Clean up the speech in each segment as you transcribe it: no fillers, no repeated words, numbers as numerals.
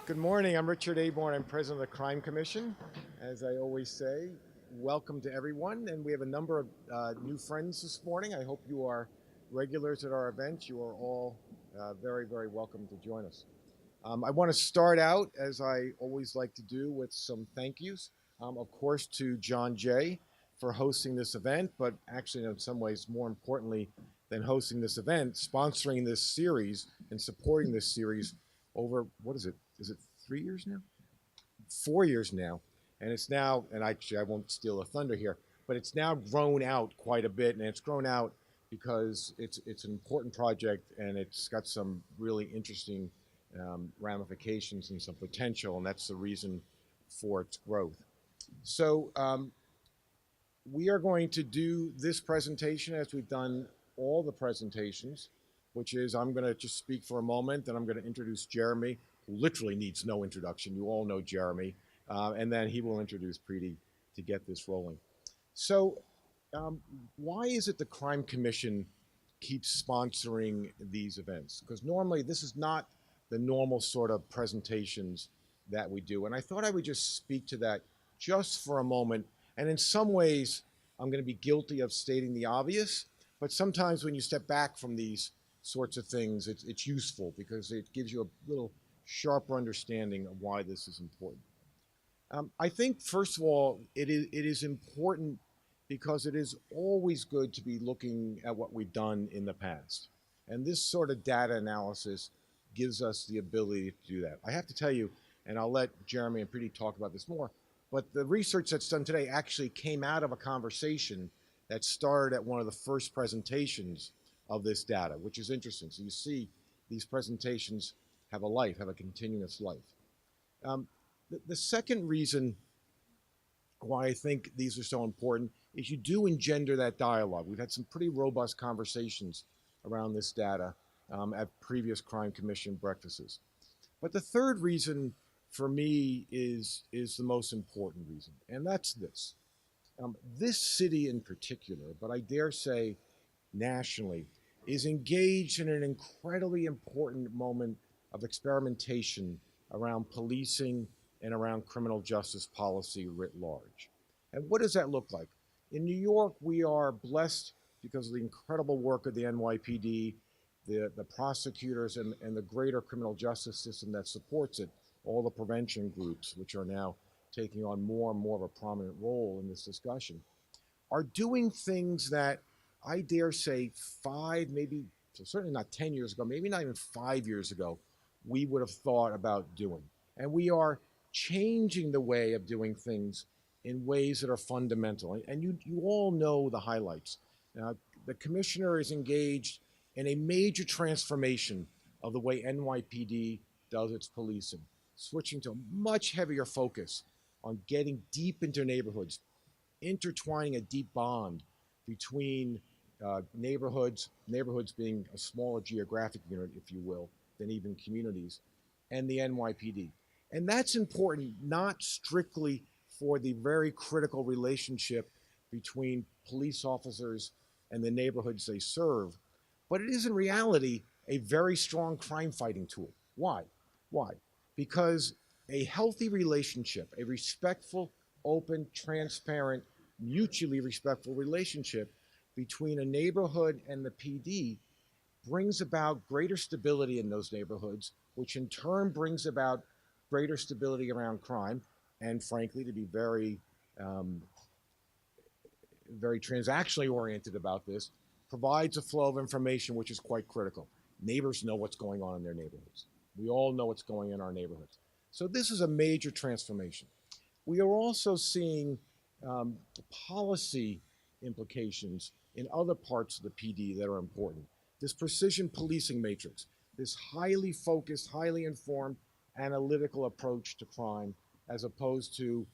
Good morning. I'm Richard Aborn. I'm president of the Crime Commission. As I always say, welcome to everyone. And we have a number of new friends this morning. I hope you are regulars at our event. You are all very, very welcome to join us. I want to start out, as I always like to do, with some thank yous. Of course, to John Jay for hosting this event, but actually, in some ways, more importantly than hosting this event, sponsoring this series and supporting this series over, what is it? Is it 3 years now? 4 years now. And it's now, and I won't steal a thunder here, but it's now grown out quite a bit. And it's grown out because it's an important project and it's got some really interesting ramifications and some potential. And that's the reason for its growth. So we are going to do this presentation as we've done all the presentations, which is I'm going to just speak for a moment, and I'm going to introduce Jeremy, who literally needs no introduction. You all know Jeremy. And then he will introduce Preeti to get this rolling. So why is it the Crime Commission keeps sponsoring these events? Because normally this is not the normal sort of presentations that we do. And I thought I would just speak to that just for a moment. And in some ways, I'm going to be guilty of stating the obvious, but sometimes when you step back from these sorts of things, it's useful because it gives you a little sharper understanding of why this is important. I think, first of all, it is important because it is always good to be looking at what we've done in the past. And this sort of data analysis gives us the ability to do that. I have to tell you, and I'll let Jeremy and Preeti talk about this more, but the research that's done today actually came out of a conversation that started at one of the first presentations of this data, which is interesting. So you see these presentations have a life, have a continuous life. The second reason why I think these are so important is you do engender that dialogue. We've had some pretty robust conversations around this data at previous Crime Commission breakfasts. But the third reason for me is the most important reason, and that's this. This city in particular, but I dare say nationally, is engaged in an incredibly important moment of experimentation around policing and around criminal justice policy writ large. And what does that look like? In New York, we are blessed because of the incredible work of the NYPD, the prosecutors, and the greater criminal justice system that supports it, all the prevention groups, which are now taking on more and more of a prominent role in this discussion, are doing things that I dare say maybe, so certainly not 10 years ago, maybe not even 5 years ago, we would have thought about doing. And we are changing the way of doing things in ways that are fundamental. And you all know the highlights. The commissioner is engaged in a major transformation of the way NYPD does its policing, switching to a much heavier focus on getting deep into neighborhoods, intertwining a deep bond between neighborhoods being a smaller geographic unit, if you will, than even communities, and the NYPD. And that's important not strictly for the very critical relationship between police officers and the neighborhoods they serve, but it is in reality a very strong crime fighting tool. Why? Why? Because a healthy relationship, a respectful, open, transparent, mutually respectful relationship between a neighborhood and the PD brings about greater stability in those neighborhoods, which in turn brings about greater stability around crime, and frankly, to be very, very transactionally oriented about this, provides a flow of information which is quite critical. Neighbors know what's going on in their neighborhoods. We all know what's going on in our neighborhoods. So this is a major transformation. We are also seeing policy implications in other parts of the PD that are important. This precision policing matrix, this highly focused, highly informed, analytical approach to crime, as opposed to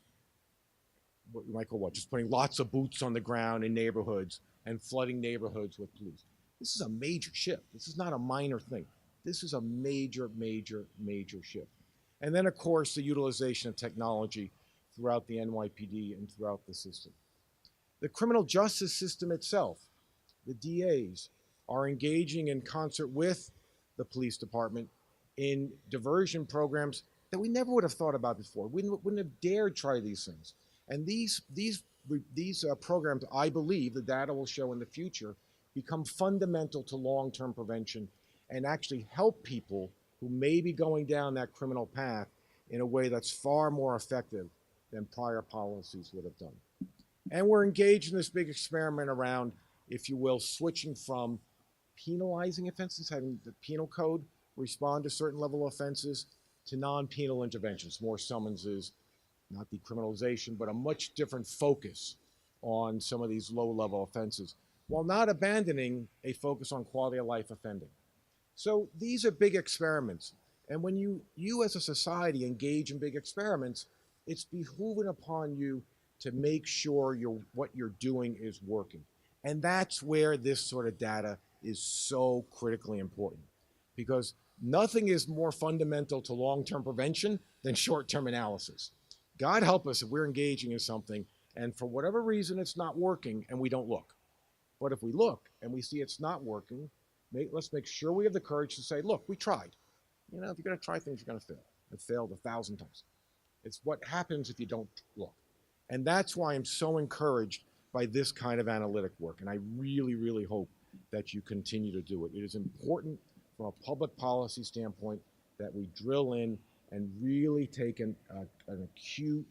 what you might call just putting lots of boots on the ground in neighborhoods and flooding neighborhoods with police. This is a major shift. This is not a minor thing. This is a major, major, major shift. And then, of course, the utilization of technology throughout the NYPD and throughout the system. The criminal justice system itself, the DAs, are engaging in concert with the police department in diversion programs that we never would have thought about before. We wouldn't have dared try these things. And these programs, I believe, the data will show in the future, become fundamental to long-term prevention and actually help people who may be going down that criminal path in a way that's far more effective than prior policies would have done. And we're engaged in this big experiment around, if you will, switching from penalizing offenses, having the penal code respond to certain level of offenses, to non-penal interventions, more summonses, not decriminalization, but a much different focus on some of these low-level offenses, while not abandoning a focus on quality of life offending. So these are big experiments. And when you as a society engage in big experiments, it's behooving upon you to make sure what you're doing is working. And that's where this sort of data is so critically important, because nothing is more fundamental to long-term prevention than short-term analysis. God help us if we're engaging in something and for whatever reason it's not working and we don't look. But if we look and we see it's not working, let's make sure we have the courage to say, look, we tried. You know, if you're going to try things, you're going to fail. I've failed 1,000 times. It's what happens if you don't look. And that's why I'm so encouraged by this kind of analytic work. And I really, really hope that you continue to do it. It is important from a public policy standpoint that we drill in and really take an acute,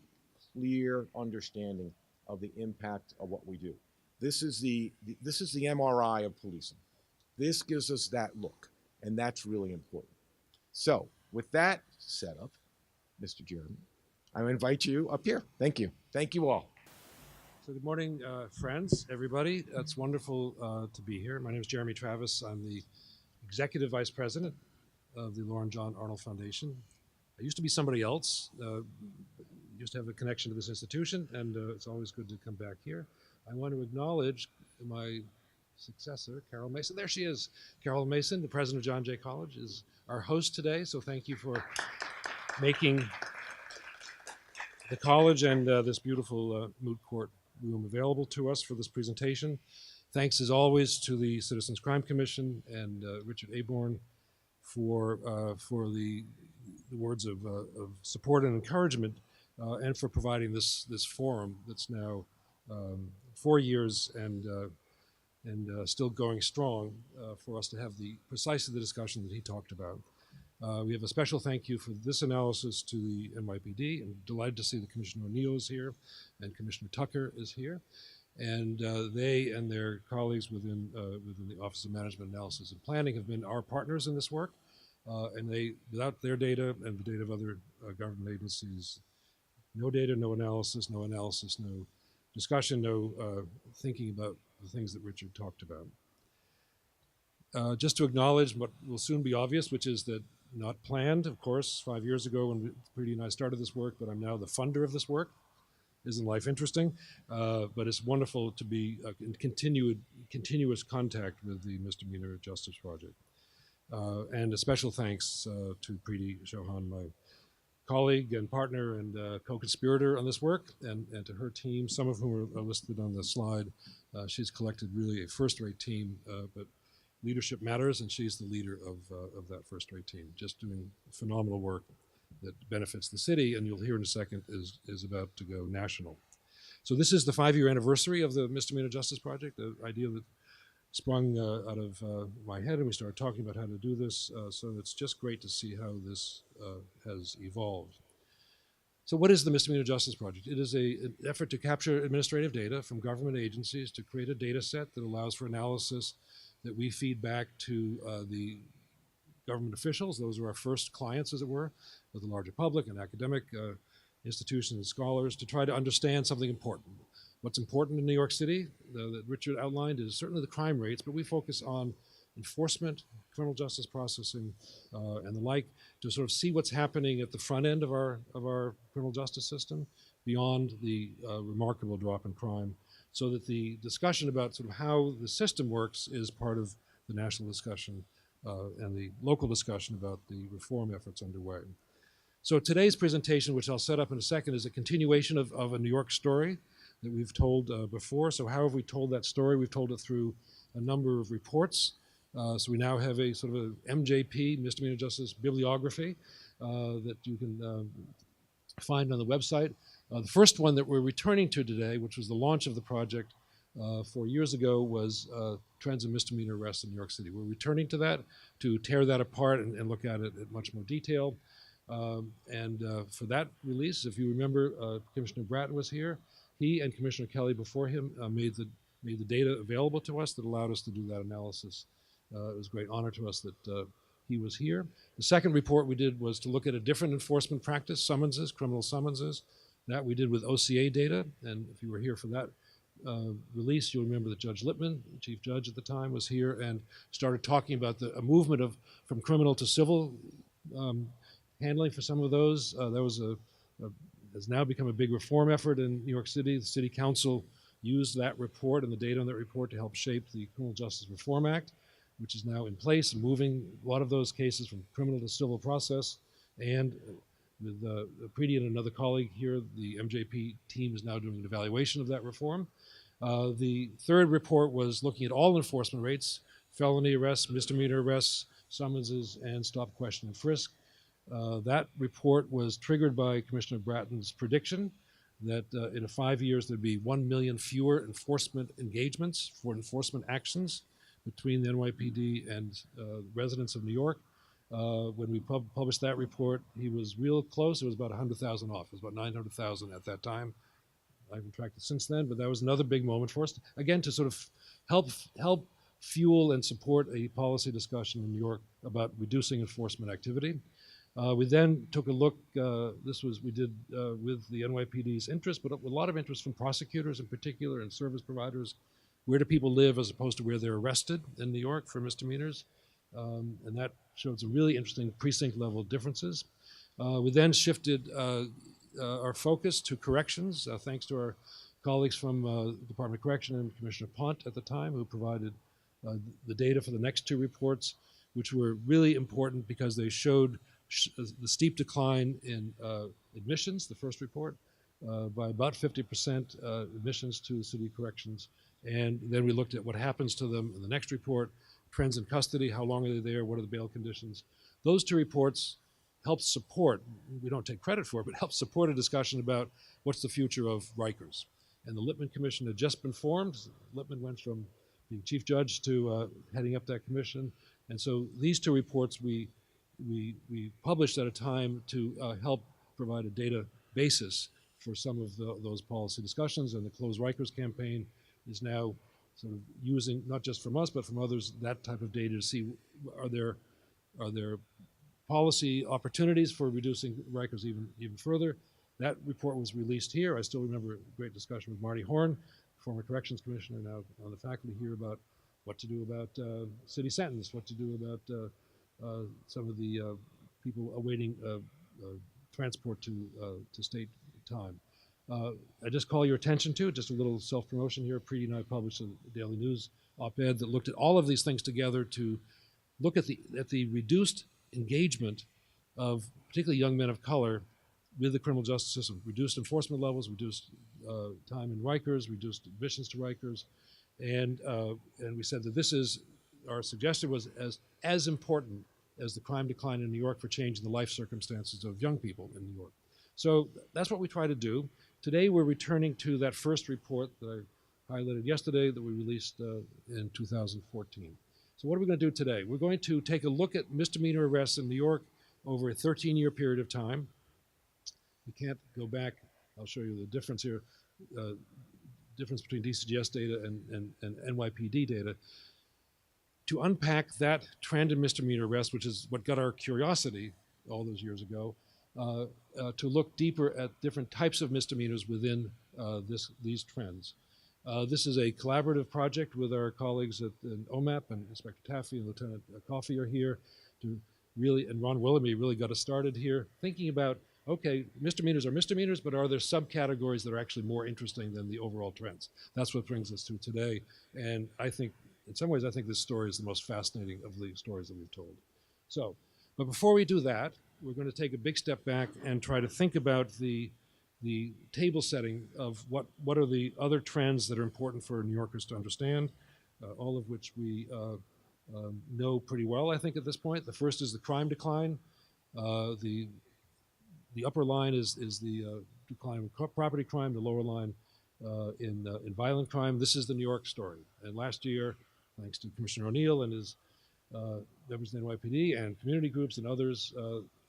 clear understanding of the impact of what we do. This is the MRI of policing. This gives us that look, and that's really important. So with that setup, Mr. Jeremy, I invite you up here. Thank you. Thank you all. So good morning, friends, everybody. It's wonderful to be here. My name is Jeremy Travis. I'm the Executive Vice President of the Lauren John Arnold Foundation. I used to be somebody else, used to have a connection to this institution, and it's always good to come back here. I want to acknowledge my successor, Carol Mason. There she is. Carol Mason, the president of John Jay College, is our host today, so thank you for making the college and this beautiful moot court room available to us for this presentation. Thanks as always to the Citizens Crime Commission and Richard Aborn for the words of support and encouragement and for providing this forum that's now 4 years and still going strong for us to have precisely the discussion that he talked about. We have a special thank you for this analysis to the NYPD. I'm delighted to see that Commissioner O'Neill is here and Commissioner Tucker is here. And they and their colleagues within the Office of Management Analysis and Planning have been our partners in this work. And they, without their data and the data of other government agencies, no data, no analysis, no discussion, no thinking about the things that Richard talked about. Just to acknowledge what will soon be obvious, which is that not planned, of course, 5 years ago when Preeti and I started this work, but I'm now the funder of this work. Isn't life interesting? But it's wonderful to be in continuous contact with the Misdemeanor Justice Project. And a special thanks to Preeti Chauhan, my colleague and partner and co-conspirator on this work, and to her team, some of whom are listed on the slide. She's collected really a first-rate team, but leadership matters, and she's the leader of that first-rate team, just doing phenomenal work that benefits the city, and you'll hear in a second is about to go national. So this is the 5-year anniversary of the Misdemeanor Justice Project, the idea that sprung out of my head, and we started talking about how to do this, so it's just great to see how this has evolved. So what is the Misdemeanor Justice Project? It is an effort to capture administrative data from government agencies to create a data set that allows for analysis that we feed back to the government officials. Those are our first clients, as it were, with the larger public and academic institutions and scholars, to try to understand something important. What's important in New York City that Richard outlined is certainly the crime rates, but we focus on enforcement, criminal justice processing, and the like, to sort of see what's happening at the front end of our criminal justice system beyond the remarkable drop in crime, so that the discussion about sort of how the system works is part of the national discussion and the local discussion about the reform efforts underway. So today's presentation, which I'll set up in a second, is a continuation of a New York story that we've told before. So how have we told that story? We've told it through a number of reports. So we now have a sort of a MJP, Misdemeanor Justice Bibliography, that you can find on the website. The first one that we're returning to today, which was the launch of the project 4 years ago, was trends in misdemeanor arrests in New York City. We're returning to that to tear that apart and look at it in much more detail. For that release, if you remember, Commissioner Bratton was here. He and Commissioner Kelly before him made the data available to us that allowed us to do that analysis. It was a great honor to us that he was here. The second report we did was to look at a different enforcement practice, summonses, criminal summonses. That we did with OCA data, and if you were here for that release, you'll remember that Judge Lippman, the chief judge at the time, was here and started talking about a movement from criminal to civil handling for some of those. That was has now become a big reform effort in New York City. The City Council used that report and the data on that report to help shape the Criminal Justice Reform Act, which is now in place and moving a lot of those cases from criminal to civil process. And with Preeti and another colleague here, the MJP team is now doing an evaluation of that reform. The third report was looking at all enforcement rates, felony arrests, misdemeanor arrests, summonses, and stop, question, and frisk. That report was triggered by Commissioner Bratton's prediction that in 5 years there'd be 1 million fewer enforcement engagements for enforcement actions between the NYPD and residents of New York. When we published that report, he was real close. It was about 100,000 off. It was about 900,000 at that time. I haven't tracked it since then, but that was another big moment for us. Again, to sort of help fuel and support a policy discussion in New York about reducing enforcement activity. We then took a look, we did with the NYPD's interest, but a lot of interest from prosecutors in particular and service providers. Where do people live as opposed to where they're arrested in New York for misdemeanors? And that showed some really interesting precinct level differences. We then shifted our focus to corrections, thanks to our colleagues from the Department of Correction and Commissioner Pont at the time, who provided the data for the next two reports, which were really important because they showed the steep decline in admissions, the first report, by about 50% admissions to city corrections. And then we looked at what happens to them in the next report, trends in custody, how long are they there, what are the bail conditions. Those two reports helped support, we don't take credit for it, but helped support a discussion about what's the future of Rikers. And the Lippman Commission had just been formed. Lippman went from being chief judge to heading up that commission. And so these two reports we published at a time to help provide a data basis for some of those policy discussions. And the Close Rikers campaign is now sort of using, not just from us, but from others, that type of data to see are there policy opportunities for reducing Rikers even further. That report was released here. I still remember a great discussion with Marty Horn, former corrections commissioner, now on the faculty here, about what to do about city sentence, what to do about some of the people awaiting transport to state time. I just call your attention to, just a little self-promotion here, Preeti and I published a Daily News op-ed that looked at all of these things together to look at the reduced engagement of particularly young men of color with the criminal justice system, reduced enforcement levels, reduced time in Rikers, reduced admissions to Rikers, and we said that this is, our suggestion was as important as the crime decline in New York for changing the life circumstances of young people in New York. So that's what we try to do. Today we're returning to that first report that I highlighted yesterday that we released in 2014. So what are we going to do today? We're going to take a look at misdemeanor arrests in New York over a 13-year period of time. We can't go back. I'll show you the difference here, difference between DCGS data and NYPD data. To unpack that trend in misdemeanor arrests, which is what got our curiosity all those years ago, to look deeper at different types of misdemeanors within these trends. This is a collaborative project with our colleagues at OMAP, and Inspector Taffy and Lieutenant Coffey are here to really, and Ron Willoughby really got us started here, thinking about, okay, misdemeanors are misdemeanors, but are there subcategories that are actually more interesting than the overall trends? That's what brings us to today. And I think, in some ways, I think this story is the most fascinating of the stories that we've told. So, but before we do that, we're going to take a big step back and try to think about the table setting of what are the other trends that are important for New Yorkers to understand, all of which we know pretty well, I think, at this point. The first is the crime decline. The upper line is the decline in property crime. The lower line in violent crime. This is the New York story. And last year, thanks to Commissioner O'Neill and his members of the NYPD and community groups and others,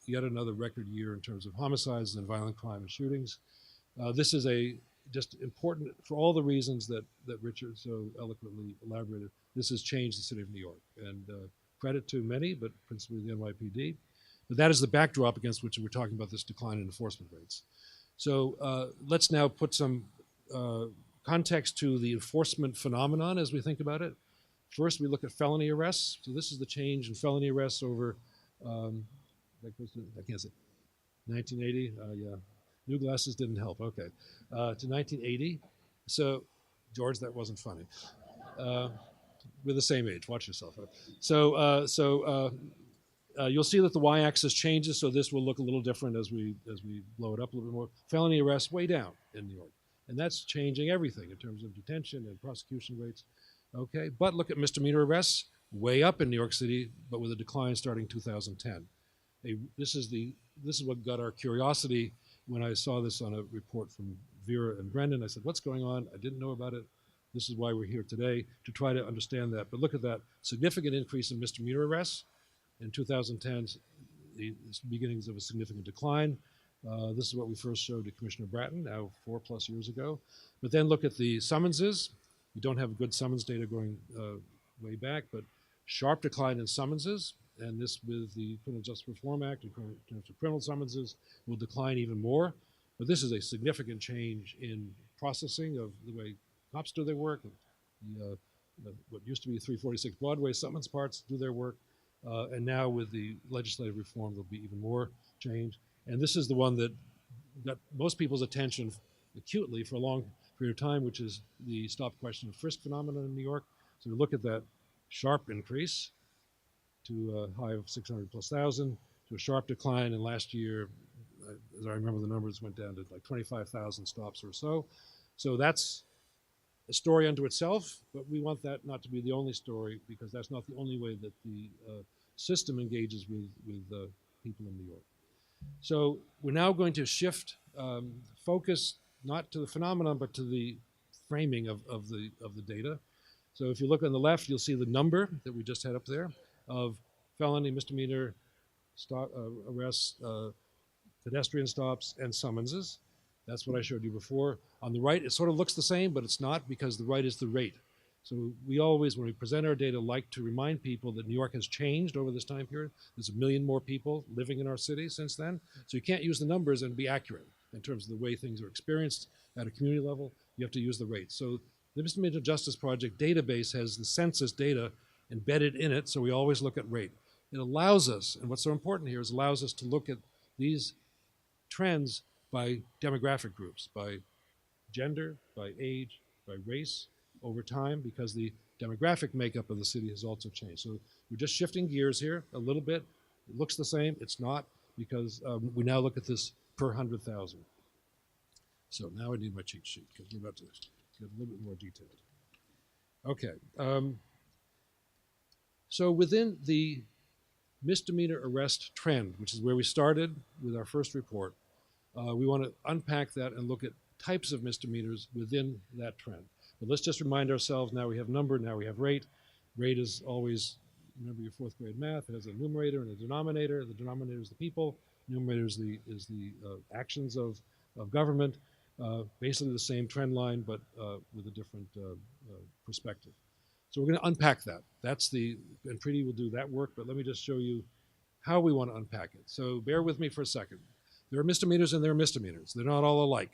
yet another record year in terms of homicides and violent crime and shootings. This is just important for all the reasons that Richard so eloquently elaborated. This has changed the city of New York, and credit to many, but principally the NYPD. But that is the backdrop against which we're talking about this decline in enforcement rates. So let's now put some context to the enforcement phenomenon as we think about it. First, we look at felony arrests. So this is the change in felony arrests over, that goes to, I can't say, 1980. Yeah, new glasses didn't help. Okay, to 1980. So, George, that wasn't funny. We're the same age. Watch yourself. You'll see that the y-axis changes, so this will look a little different as we blow it up a little bit more. Felony arrests way down in New York, and that's changing everything in terms of detention and prosecution rates. Okay, but look at misdemeanor arrests, way up in New York City, but with a decline starting 2010. This is what got our curiosity when I saw this on a report from Vera and Brendan. I said, what's going on? I didn't know about it. This is why we're here today, to try to understand that. But look at that significant increase in misdemeanor arrests. In 2010, the beginnings of a significant decline. This is what we first showed to Commissioner Bratton, now 4+ years ago. But then look at the summonses. We don't have good summons data going way back, but sharp decline in summonses, and this with the Criminal Justice Reform Act in terms of criminal summonses will decline even more. But this is a significant change in processing of the way cops do their work. What used to be 346 Broadway summons parts do their work. And now with the legislative reform, there'll be even more change. And this is the one that got most people's attention acutely for a long period of time, which is the stop, question, and frisk phenomenon in New York. So we look at that sharp increase to a high of 600,000+, to a sharp decline. And last year, as I remember, the numbers went down to like 25,000 stops or so. So that's a story unto itself, but we want that not to be the only story, because that's not the only way that the system engages with people in New York. So we're now going to shift focus not to the phenomenon, but to the framing of the data. So if you look on the left, you'll see the number that we just had up there of felony, misdemeanor, arrests, pedestrian stops, and summonses. That's what I showed you before. On the right, it sort of looks the same, but it's not, because the right is the rate. So we always, when we present our data, like to remind people that New York has changed over this time period. There's 1 million more people living in our city since then. So you can't use the numbers and be accurate in terms of the way things are experienced at a community level. You have to use the rate. So the Misdemeanor Justice Project database has the census data embedded in it, so we always look at rate. It allows us, and what's so important here is allows us to look at these trends by demographic groups, by gender, by age, by race, over time, because the demographic makeup of the city has also changed. So we're just shifting gears here a little bit. It looks the same. It's not, because we now look at this per 100,000. So now I need my cheat sheet, because we're about to get a little bit more detailed. Okay. So within the misdemeanor arrest trend, which is where we started with our first report, we want to unpack that and look at types of misdemeanors within that trend. But let's just remind ourselves, now we have number, now we have rate. Rate is always, remember your 4th grade math, it has a numerator and a denominator. The denominator is the people, numerator is the actions of government. Basically the same trend line, but with a different perspective. So we're going to unpack that. And Preeti will do that work, but let me just show you how we want to unpack it. So bear with me for a second. There are misdemeanors and there are misdemeanors. They're not all alike.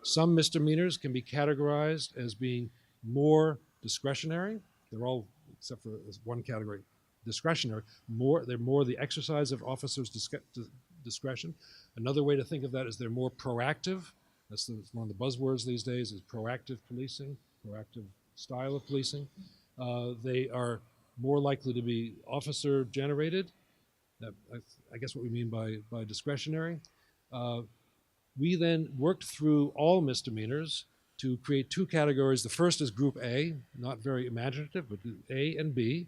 Some misdemeanors can be categorized as being more discretionary. They're all, except for one category, discretionary. They're more the exercise of officers' discretion. Another way to think of that is they're more proactive. That's one of the buzzwords these days, is proactive policing, proactive style of policing. They are more likely to be officer generated. I guess what we mean by discretionary. We then worked through all misdemeanors to create 2 categories. The first is Group A, not very imaginative, but A and B.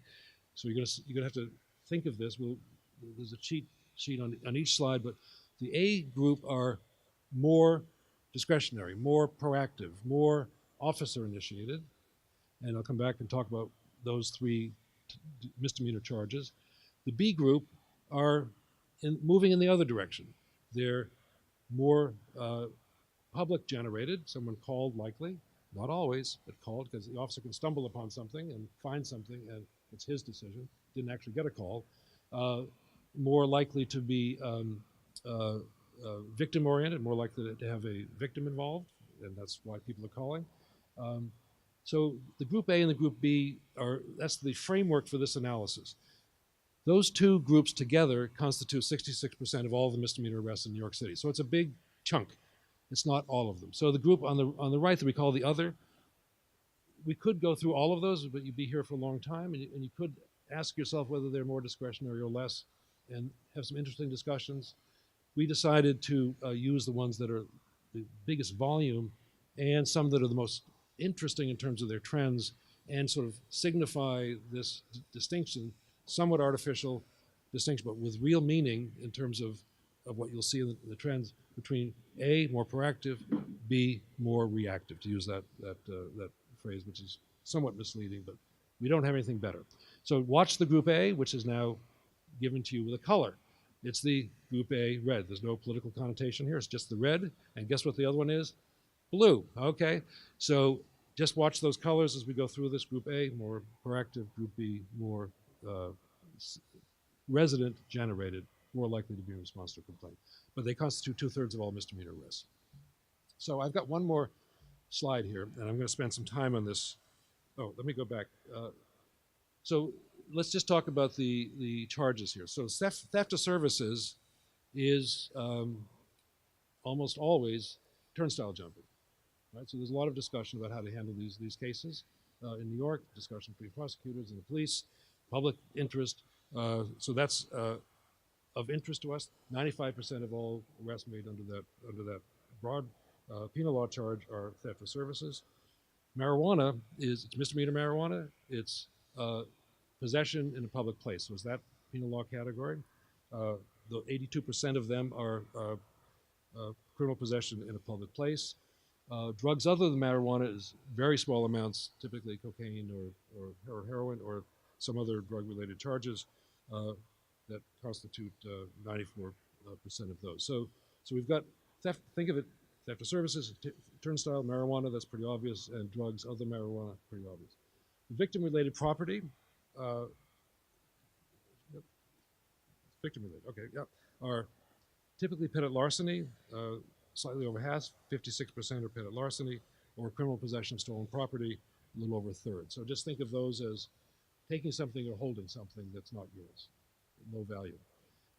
So you're gonna have to think of this. There's a cheat sheet on each slide, but the A group are more discretionary, more proactive, more officer initiated, and I'll come back and talk about those three misdemeanor charges. The B group are moving in the other direction. They're more public generated, someone called likely, not always, but called, because the officer can stumble upon something and find something, and it's his decision, didn't actually get a call. More likely to be victim oriented, more likely to have a victim involved, and that's why people are calling. So the group A and the group B that's the framework for this analysis. Those two groups together constitute 66% of all the misdemeanor arrests in New York City. So it's a big chunk. It's not all of them. So the group on the right that we call the other, we could go through all of those, but you'd be here for a long time, and you could ask yourself whether they're more discretionary or less, and have some interesting discussions. We decided to use the ones that are the biggest volume and some that are the most interesting in terms of their trends, and sort of signify this distinction, somewhat artificial distinction, but with real meaning in terms of what you'll see in the trends between A, more proactive, B, more reactive, to use that phrase, which is somewhat misleading, but we don't have anything better. So watch the group A, which is now given to you with a color. It's the group A red. There's no political connotation here. It's just the red. And guess what the other one is? Blue. Okay. So just watch those colors as we go through this. Group A, more proactive. Group B, more resident generated, more likely to be in response to a complaint. But they constitute 2/3 of all misdemeanor arrests. So I've got one more slide here, and I'm going to spend some time on this. Oh, let me go back. So let's just talk about the charges here. So theft of services is almost always turnstile jumping, right? So there's a lot of discussion about how to handle these cases in New York, discussion between prosecutors and the police, public interest. So that's of interest to us. 95% of all arrests made under that broad penal law charge are theft of services. Marijuana it's misdemeanor marijuana. It's possession in a public place. So is that penal law category? The 82% of them are criminal possession in a public place. Drugs other than marijuana is very small amounts, typically cocaine or heroin or some other drug-related charges that constitute 94% of those. So we've got theft. Think of it: theft of services, turnstile, marijuana. That's pretty obvious, and drugs other than marijuana, pretty obvious. Victim-related property. Victim-related. Okay, yeah. Are typically petit larceny. Slightly over half, 56% are petit larceny, or criminal possession of stolen property, a little over a third. So just think of those as taking something or holding something that's not yours, no value.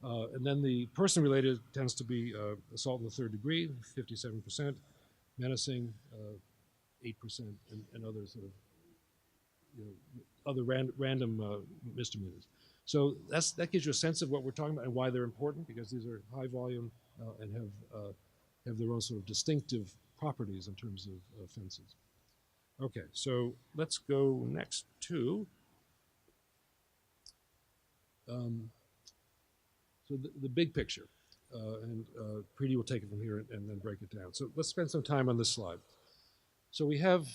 And then the person-related tends to be assault in the third degree, 57%, menacing, 8%, and other sort of other random misdemeanors. So that gives you a sense of what we're talking about and why they're important, because these are high volume and have their own sort of distinctive properties in terms of offenses. Okay, so let's go next to so the big picture, and Preeti will take it from here and then break it down. So let's spend some time on this slide. So we have,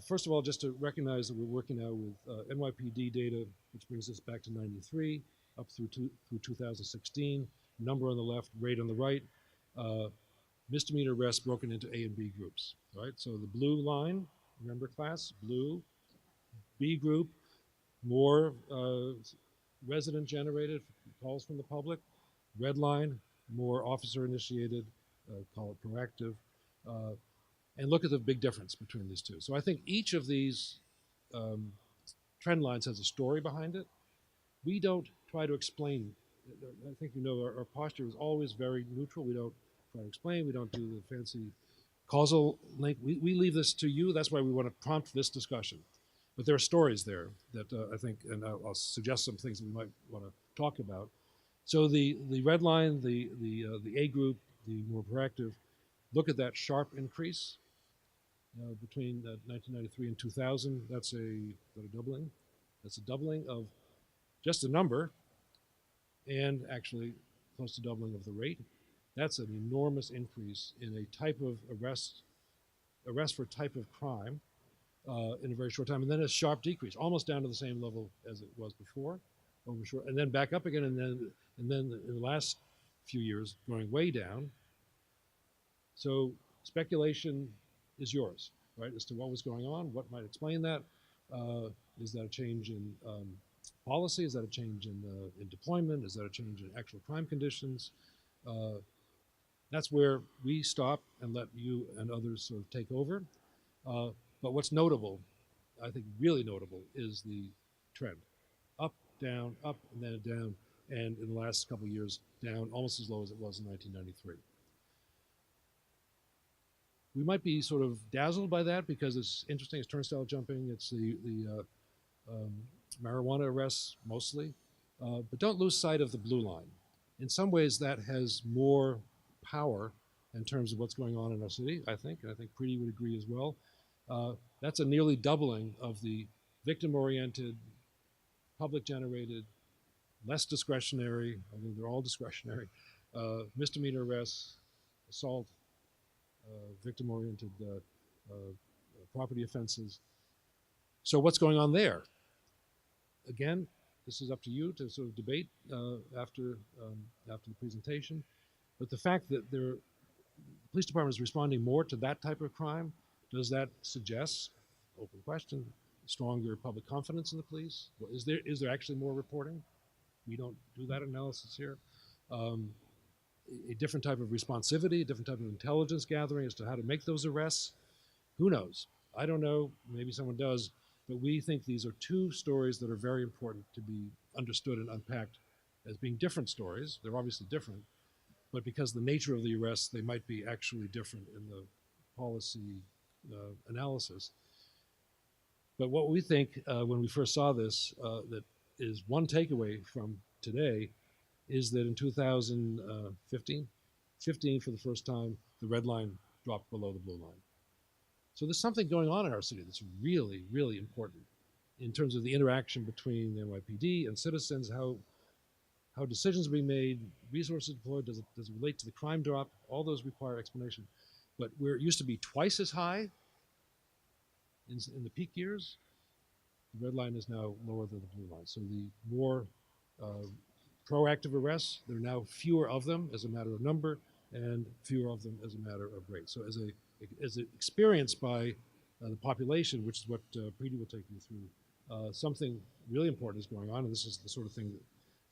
first of all, just to recognize that we're working now with NYPD data, which brings us back to 93, up through 2016, number on the left, rate on the right, misdemeanor arrests broken into A and B groups, right? So the blue line, remember class, blue, B group, more resident generated, calls from the public, red line, more officer initiated, call it proactive, and look at the big difference between these two. So I think each of these trend lines has a story behind it. We don't try to explain. I think our posture is always very neutral. We don't try to explain. We don't do the fancy causal link. We leave this to you. That's why we want to prompt this discussion. But there are stories there that I think, and I'll suggest some things that we might want to talk about. So the red line, the A group, the more proactive, look at that sharp increase between 1993 and 2000. That's a doubling. That's a doubling of just a number, and actually close to doubling of the rate. That's an enormous increase in a type of arrest for a type of crime in a very short time, and then a sharp decrease, almost down to the same level as it was before, over short, and then back up again, and then in the last few years going way down. So speculation is yours, right, as to what was going on, what might explain that. Is that a change in policy? Is that a change in deployment? Is that a change in actual crime conditions? That's where we stop and let you and others sort of take over. But what's notable, I think really notable, is the trend. Up, and then down, and in the last couple of years, down almost as low as it was in 1993. We might be sort of dazzled by that because it's interesting, it's turnstile jumping, it's the marijuana arrests mostly, but don't lose sight of the blue line. In some ways that has more power in terms of what's going on in our city, I think, and I think Preeti would agree as well. That's a nearly doubling of the victim-oriented, public-generated, less discretionary, although they're all discretionary, misdemeanor arrests, assault, victim-oriented property offenses. So what's going on there? Again, this is up to you to sort of debate after the presentation. But the fact that the police department is responding more to that type of crime, does that suggest, open question, stronger public confidence in the police? Well, is there actually more reporting? We don't do that analysis here. A different type of responsivity, a different type of intelligence gathering as to how to make those arrests. Who knows? I don't know. Maybe someone does. But we think these are two stories that are very important to be understood and unpacked as being different stories. They're obviously different, but because the nature of the arrests, they might be actually different in the policy analysis. But what we think when we first saw this, that is one takeaway from today, is that in 2015, for the first time, the red line dropped below the blue line. So there's something going on in our city that's really, really important in terms of the interaction between the NYPD and citizens, how decisions are being made, resources deployed, does it relate to the crime drop? All those require explanation. But where it used to be twice as high in the peak years, the red line is now lower than the blue line. So the more proactive arrests, there are now fewer of them as a matter of number and fewer of them as a matter of rate. So as an experience by the population, which is what Preeti will take you through, something really important is going on, and this is the sort of thing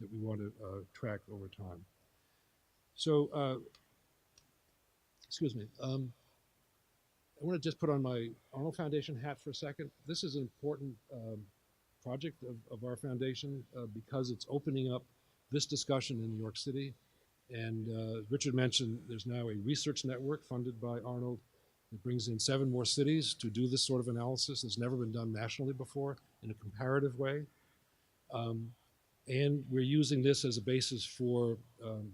that we want to track over time. So, excuse me. I want to just put on my Arnold Foundation hat for a second. This is an important project of our foundation because it's opening up this discussion in New York City. And Richard mentioned there's now a research network funded by Arnold that brings in 7 more cities to do this sort of analysis. It's never been done nationally before in a comparative way. And we're using this as a basis for,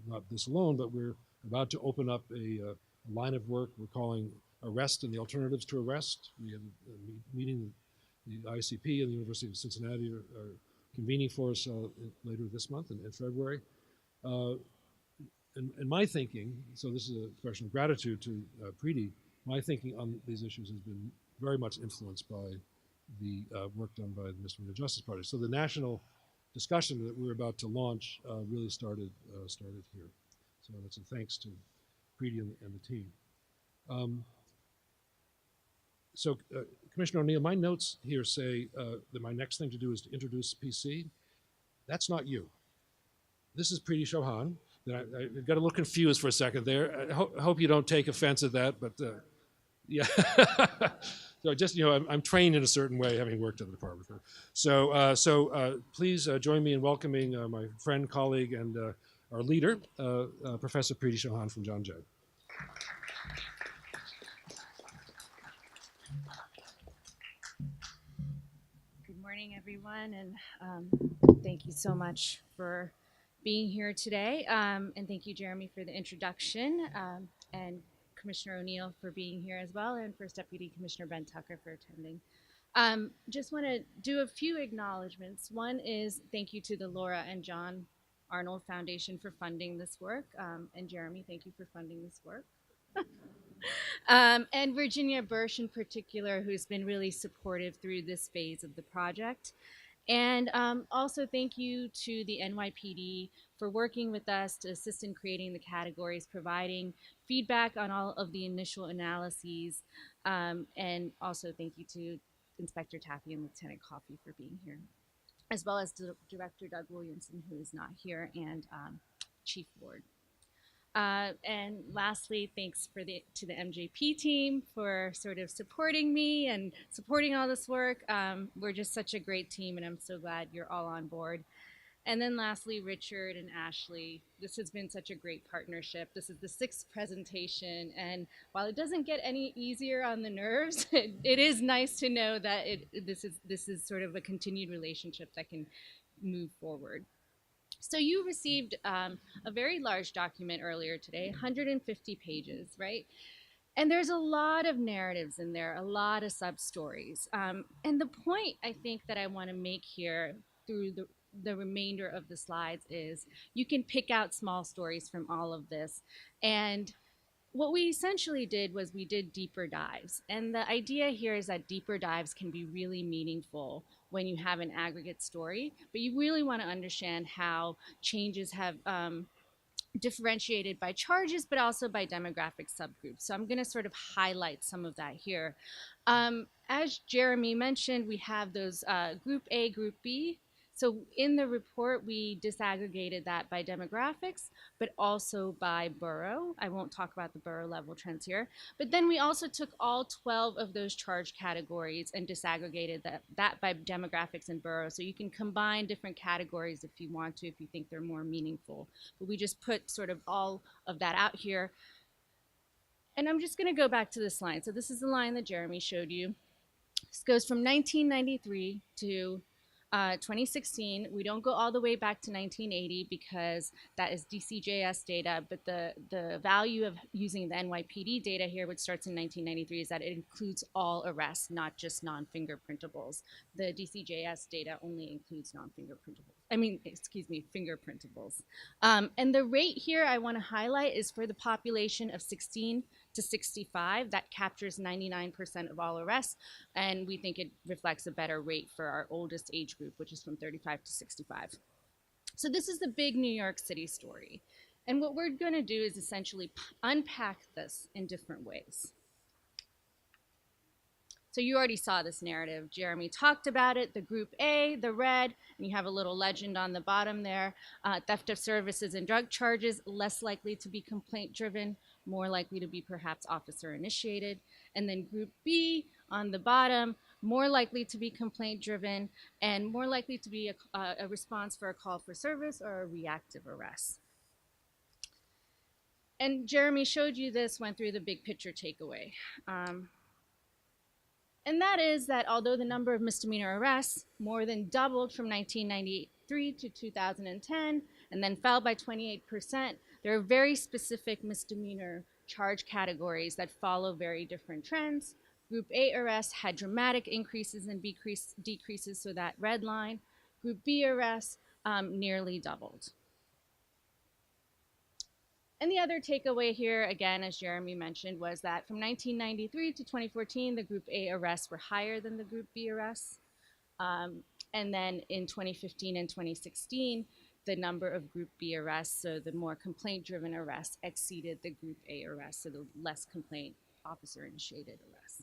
not this alone, but we're about to open up a line of work we're calling Arrest and the Alternatives to Arrest. We have a meeting, the ICP and the University of Cincinnati are convening for us later this month in February. And my thinking, so this is a expression of gratitude to Preeti, my thinking on these issues has been very much influenced by the work done by the Misdemeanor Justice Project. So the national discussion that we're about to launch really started here. So that's a thanks to Preeti and the team. So Commissioner O'Neill, my notes here say that my next thing to do is to introduce PC. That's not you. This is Preeti Chauhan. I got a little confused for a second there. I hope you don't take offense at that, but yeah. So just, I'm trained in a certain way, having worked in the department. So please join me in welcoming my friend, colleague, and our leader, Professor Preeti Chauhan from John Jay. Good morning, everyone, and thank you so much for being here today. And thank you, Jeremy, for the introduction, and Commissioner O'Neill for being here as well, and First Deputy Commissioner Ben Tucker for attending. Just want to do a few acknowledgments. One is thank you to the Laura and John Arnold Foundation for funding this work. And Jeremy, thank you for funding this work. And Virginia Bursch in particular, who's been really supportive through this phase of the project. And also thank you to the NYPD for working with us to assist in creating the categories, providing feedback on all of the initial analyses. And also thank you to Inspector Taffy and Lieutenant Coffey for being here, as well as Director Doug Williamson, who is not here, and Chief Ward. And lastly, thanks to the MJP team for sort of supporting me and supporting all this work. We're just such a great team, and I'm so glad you're all on board. And then lastly, Richard and Ashley, this has been such a great partnership. This is the 6th presentation, and while it doesn't get any easier on the nerves, it is nice to know that this is sort of a continued relationship that can move forward. So you received a very large document earlier today, 150 pages, right? And there's a lot of narratives in there, a lot of sub-stories. And the point I think that I want to make here through the remainder of the slides is you can pick out small stories from all of this. And what we essentially did was we did deeper dives. And the idea here is that deeper dives can be really meaningful when you have an aggregate story, but you really want to understand how changes have differentiated by charges, but also by demographic subgroups. So I'm going to sort of highlight some of that here. As Jeremy mentioned, we have those Group A, Group B. So in the report, we disaggregated that by demographics, but also by borough. I won't talk about the borough level trends here. But then we also took all 12 of those charge categories and disaggregated that by demographics and borough. So you can combine different categories if you want to, if you think they're more meaningful. But we just put sort of all of that out here. And I'm just going to go back to this line. So this is the line that Jeremy showed you. This goes from 1993 to 2016. We don't go all the way back to 1980 because that is DCJS data, but the value of using the NYPD data here, which starts in 1993, is that it includes all arrests, not just non-fingerprintables. The DCJS data only includes fingerprintables. And the rate here I want to highlight is for the population of 16 to 65. That captures 99% of all arrests, and we think it reflects a better rate for our oldest age group, which is from 35 to 65. So this is the big New York City story. And what we're going to do is essentially unpack this in different ways. So you already saw this narrative. Jeremy talked about it, the Group A, the red, and you have a little legend on the bottom there. Theft of services and drug charges, less likely to be complaint-driven, more likely to be perhaps officer-initiated. And then Group B on the bottom, more likely to be complaint-driven and more likely to be a response for a call for service or a reactive arrest. And Jeremy showed you this, went through the big picture takeaway. And that is that although the number of misdemeanor arrests more than doubled from 1993 to 2010 and then fell by 28%, there are very specific misdemeanor charge categories that follow very different trends. Group A arrests had dramatic increases and decreases, so that red line. Group B arrests nearly doubled. And the other takeaway here, again, as Jeremy mentioned, was that from 1993 to 2014, the Group A arrests were higher than the Group B arrests. And then in 2015 and 2016, the number of Group B arrests, so the more complaint-driven arrests, exceeded the Group A arrests, so the less complaint officer-initiated arrests.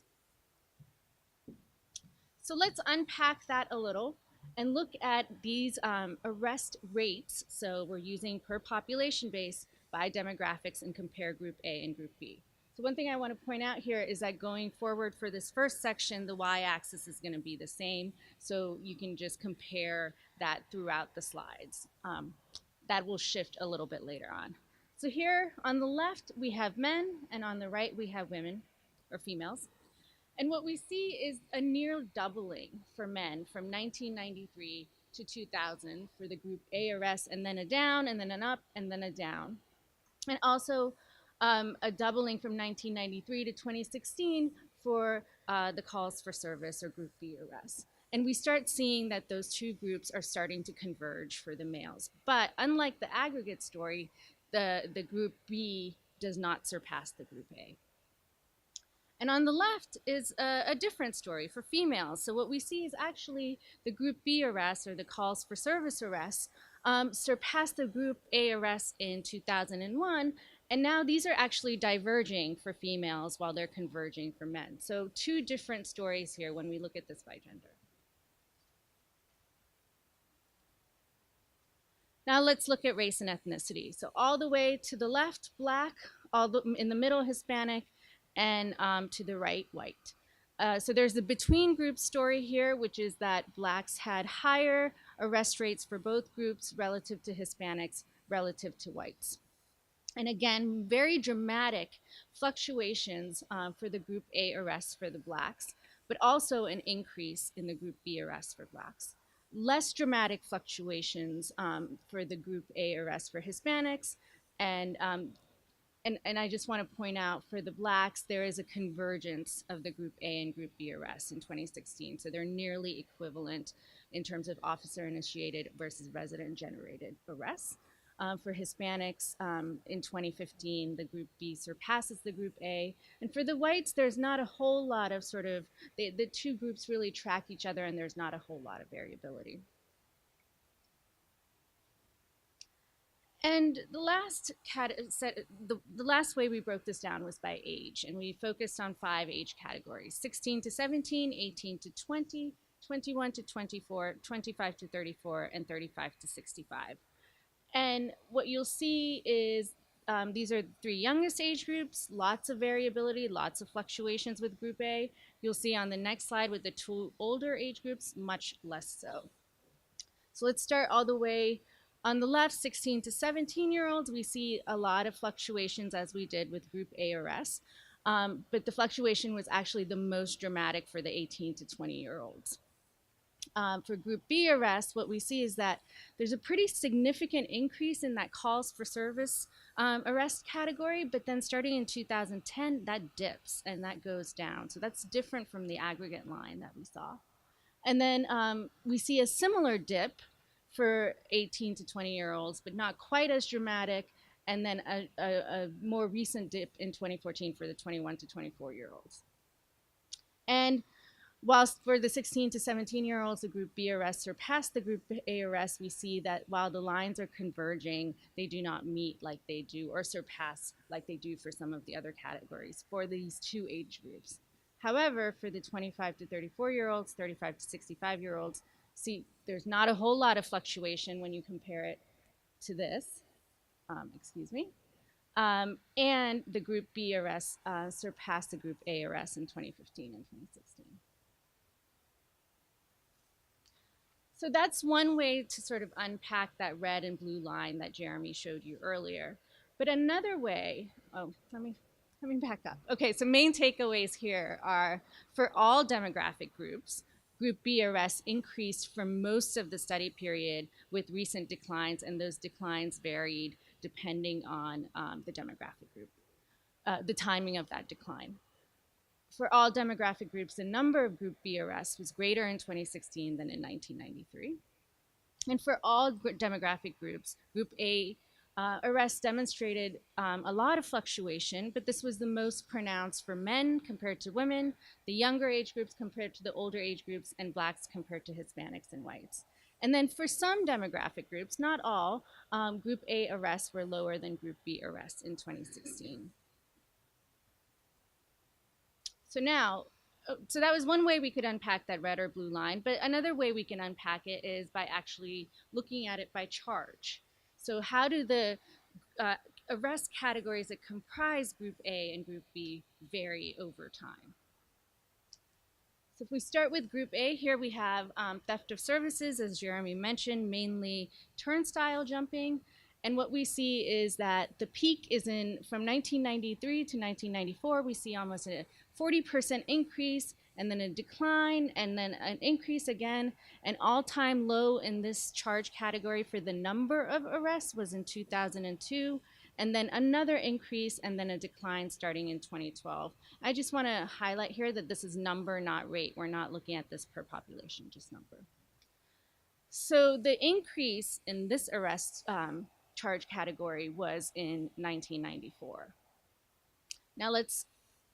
So let's unpack that a little and look at these arrest rates. So we're using per population base by demographics and compare Group A and Group B. So one thing I want to point out here is that going forward for this first section, the y-axis is going to be the same, so you can just compare that throughout the slides. That will shift a little bit later on. So here on the left, we have men, and on the right, we have women, or females. And what we see is a near doubling for men from 1993 to 2000 for the Group A arrests, and then a down, and then an up, and then a down. And also a doubling from 1993 to 2016 for the calls for service or Group B arrests. And we start seeing that those two groups are starting to converge for the males. But unlike the aggregate story, the group B does not surpass the group A. And on the left is a different story for females. So what we see is actually the group B arrests, or the calls for service arrests, surpassed the group A arrests in 2001. And now these are actually diverging for females while they're converging for men. So two different stories here when we look at this by gender. Now let's look at race and ethnicity. So all the way to the left, Black, in the middle, Hispanic, and to the right, white. So there's the between group story here, which is that Blacks had higher arrest rates for both groups relative to Hispanics, relative to whites. And again, very dramatic fluctuations for the group A arrests for the Blacks, but also an increase in the group B arrests for Blacks. Less dramatic fluctuations for the group A arrests for Hispanics, and I just want to point out for the Blacks, there is a convergence of the group A and group B arrests in 2016. So they're nearly equivalent in terms of officer-initiated versus resident-generated arrests. For Hispanics, in 2015, the group B surpasses the group A. And for the whites, there's not a whole lot of the two groups really track each other, and there's not a whole lot of variability. And the last way we broke this down was by age, and we focused on 5 age categories: 16 to 17, 18 to 20, 21 to 24, 25 to 34, and 35 to 65. And what you'll see is these are the 3 youngest age groups, lots of variability, lots of fluctuations with group A. You'll see on the next slide with the 2 older age groups, much less so. So let's start all the way on the left, 16 to 17-year-olds. We see a lot of fluctuations as we did with group A arrests, but the fluctuation was actually the most dramatic for the 18 to 20-year-olds. For group B arrests, what we see is that there's a pretty significant increase in that calls for service arrest category, but then starting in 2010, that dips and that goes down. So that's different from the aggregate line that we saw. And then we see a similar dip for 18 to 20-year-olds, but not quite as dramatic, and then a more recent dip in 2014 for the 21 to 24-year-olds. And whilst for the 16 to 17-year-olds, the group B arrests surpass the group A arrests, we see that while the lines are converging, they do not meet like they do, or surpass like they do for some of the other categories for these 2 age groups. However, for the 25 to 34-year-olds, 35 to 65-year-olds, see, there's not a whole lot of fluctuation when you compare it to this, and the group B arrests surpassed the group A arrests in 2015 and 2016. So that's one way to sort of unpack that red and blue line that Jeremy showed you earlier. But another way, coming back up. Okay, so main takeaways here are for all demographic groups, group B arrests increased for most of the study period with recent declines, and those declines varied depending on the demographic group, the timing of that decline. For all demographic groups, the number of group B arrests was greater in 2016 than in 1993. And for all demographic groups, group A arrests demonstrated a lot of fluctuation, but this was the most pronounced for men compared to women, the younger age groups compared to the older age groups, and Blacks compared to Hispanics and whites. And then for some demographic groups, not all, group A arrests were lower than group B arrests in 2016. So that was one way we could unpack that red or blue line, but another way we can unpack it is by actually looking at it by charge. So how do the arrest categories that comprise group A and group B vary over time? So if we start with group A, here we have theft of services, as Jeremy mentioned, mainly turnstile jumping. And what we see is that the peak is from 1993 to 1994, we see almost a 40% increase, and then a decline, and then an increase again. An all-time low in this charge category for the number of arrests was in 2002. and then another increase, and then a decline starting in 2012. I just want to highlight here that this is number, not rate. We're not looking at this per population, just number. So the increase in this arrest charge category was in 1994. Now let's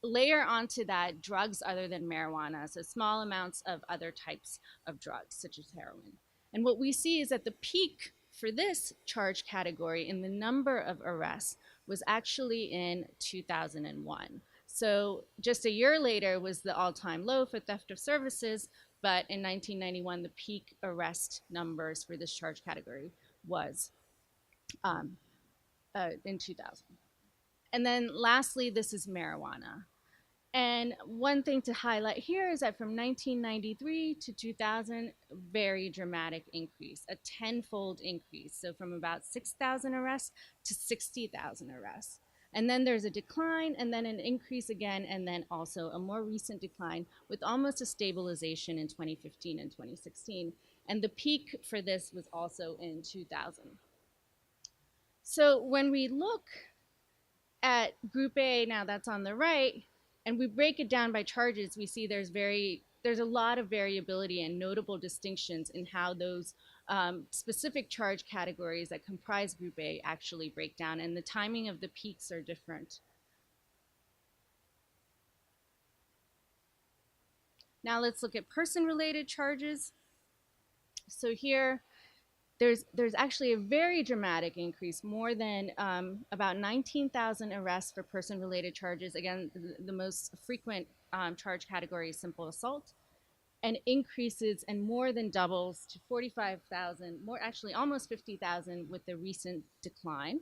layer onto that drugs other than marijuana, so small amounts of other types of drugs, such as heroin. And what we see is that the peak for this charge category in the number of arrests was actually in 2001. So just a year later was the all-time low for theft of services, but in 1991, the peak arrest numbers for this charge category was in 2000. And then lastly, this is marijuana. And one thing to highlight here is that from 1993 to 2000, very dramatic increase, a tenfold increase. So from about 6,000 arrests to 60,000 arrests. And then there's a decline, and then an increase again, and then also a more recent decline with almost a stabilization in 2015 and 2016. And the peak for this was also in 2000. So when we look at Group A, now that's on the right, and we break it down by charges, we see there's a lot of variability and notable distinctions in how those specific charge categories that comprise Group A actually break down, and the timing of the peaks are different. Now let's look at person-related charges. So here, there's actually a very dramatic increase, more than about 19,000 arrests for person-related charges. Again, the most frequent charge category is simple assault, and increases and more than doubles to 45,000, more actually almost 50,000 with the recent decline.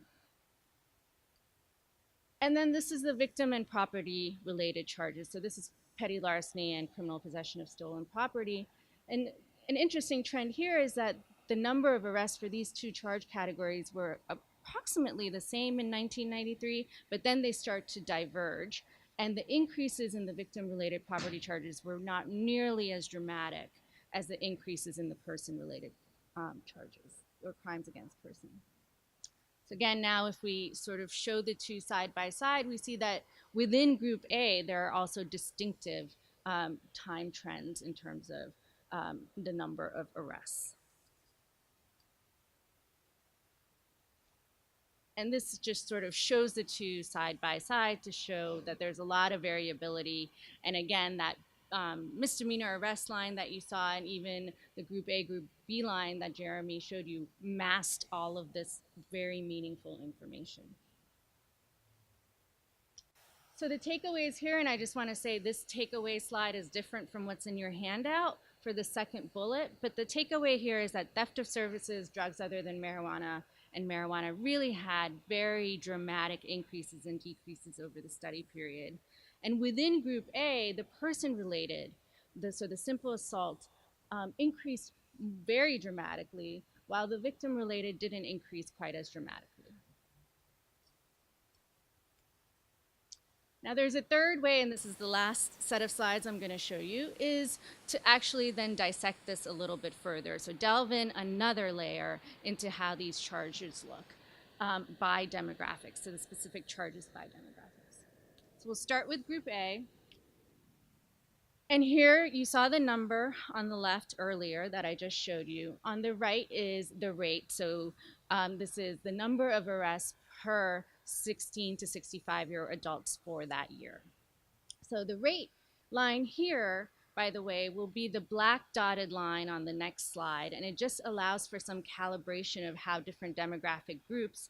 And then this is the victim and property-related charges. So this is petty larceny and criminal possession of stolen property. And an interesting trend here is that the number of arrests for these two charge categories were approximately the same in 1993, but then they start to diverge. And the increases in the victim-related property charges were not nearly as dramatic as the increases in the person-related charges or crimes against person. So again, now if we sort of show the two side by side, we see that within Group A, there are also distinctive time trends in terms of the number of arrests. And this just sort of shows the two side by side to show that there's a lot of variability. And again, that misdemeanor arrest line that you saw, and even the Group A, Group B line that Jeremy showed you, masked all of this very meaningful information. So the takeaways here, and I just want to say this takeaway slide is different from what's in your handout for the second bullet, but the takeaway here is that theft of services, drugs other than marijuana, and marijuana really had very dramatic increases and decreases over the study period. And within Group A, the person-related, so the simple assault, increased very dramatically, while the victim-related didn't increase quite as dramatically. Now there's a third way, and this is the last set of slides I'm going to show you, is to actually then dissect this a little bit further. So delve in another layer into how these charges look by demographics, so the specific charges by demographics. So we'll start with Group A. And here you saw the number on the left earlier that I just showed you. On the right is the rate. So this is the number of arrests per 16 to 65-year adults for that year. So the rate line here, by the way, will be the black dotted line on the next slide, and it just allows for some calibration of how different demographic groups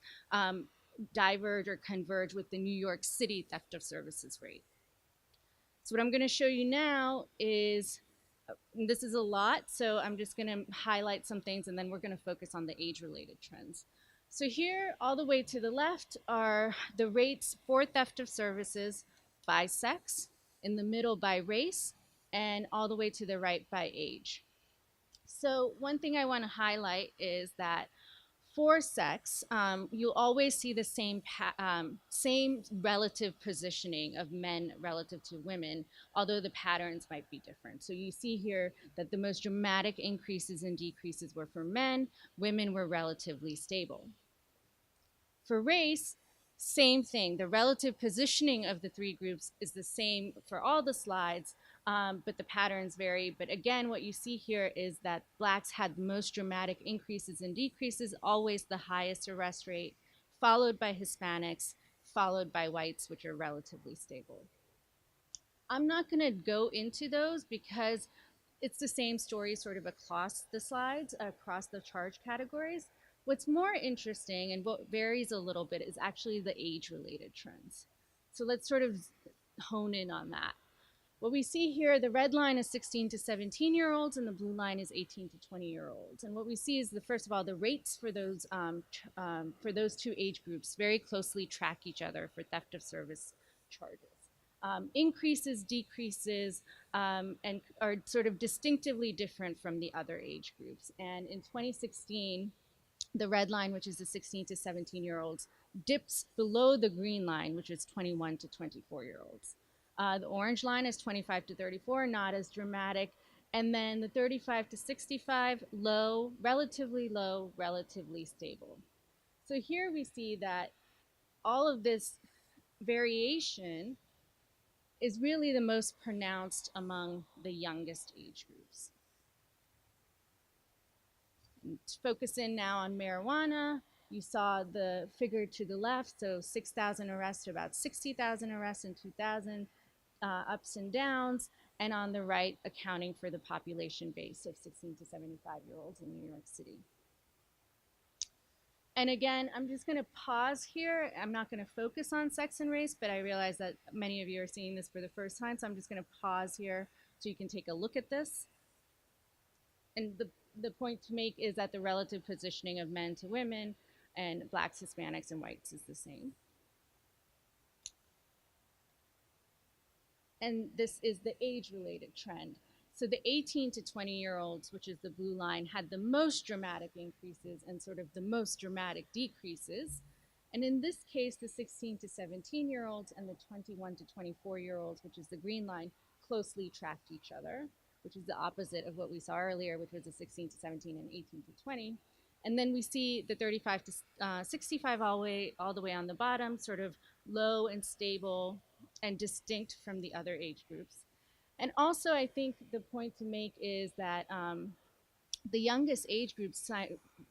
diverge or converge with the New York City theft of services rate. So what I'm going to show you now is, this is a lot, so I'm just going to highlight some things, and then we're going to focus on the age-related trends. So here, all the way to the left, are the rates for theft of services by sex, in the middle by race, and all the way to the right by age. So one thing I want to highlight is that for sex, you'll always see the same relative positioning of men relative to women, although the patterns might be different. So you see here that the most dramatic increases and decreases were for men. Women were relatively stable. For race, Same thing. The relative positioning of the three groups is the same for all the slides, but the patterns vary. But again, what you see here is that blacks had the most dramatic increases and decreases, always the highest arrest rate, followed by Hispanics, followed by whites, which are relatively stable. I'm not going to go into those because it's the same story sort of across the slides, across the charge categories. What's more interesting and what varies a little bit is actually the age-related trends. So let's sort of hone in on that. What we see here, the red line is 16 to 17-year-olds and the blue line is 18 to 20-year-olds. And what we see is, first of all, the rates for those two age groups very closely track each other for theft of service charges. Increases, decreases, and are sort of distinctively different from the other age groups. And in 2016, the red line, which is the 16 to 17-year-olds, dips below the green line, which is 21 to 24-year-olds. The orange line is 25 to 34, not as dramatic. And then the 35 to 65, low, relatively stable. So here we see that all of this variation is really the most pronounced among the youngest age groups. And to focus in now on marijuana, you saw the figure to the left, so 6,000 arrests to about 60,000 arrests in 2000, ups and downs, and on the right, accounting for the population base of 16 to 75-year-olds in New York City. And again, I'm just going to pause here. I'm not going to focus on sex and race, but I realize that many of you are seeing this for the first time, so I'm just going to pause here so you can take a look at this. And the point to make is that the relative positioning of men to women and blacks, Hispanics, and whites is the same. And this is the age-related trend. So the 18 to 20-year-olds, which is the blue line, had the most dramatic increases and sort of the most dramatic decreases. And in this case, the 16 to 17-year-olds and the 21 to 24-year-olds, which is the green line, closely tracked each other, which is the opposite of what we saw earlier, which was the 16 to 17 and 18 to 20. And then we see the 35 to 65 all the way on the bottom, sort of low and stable and distinct from the other age groups. And also, I think the point to make is that the youngest age groups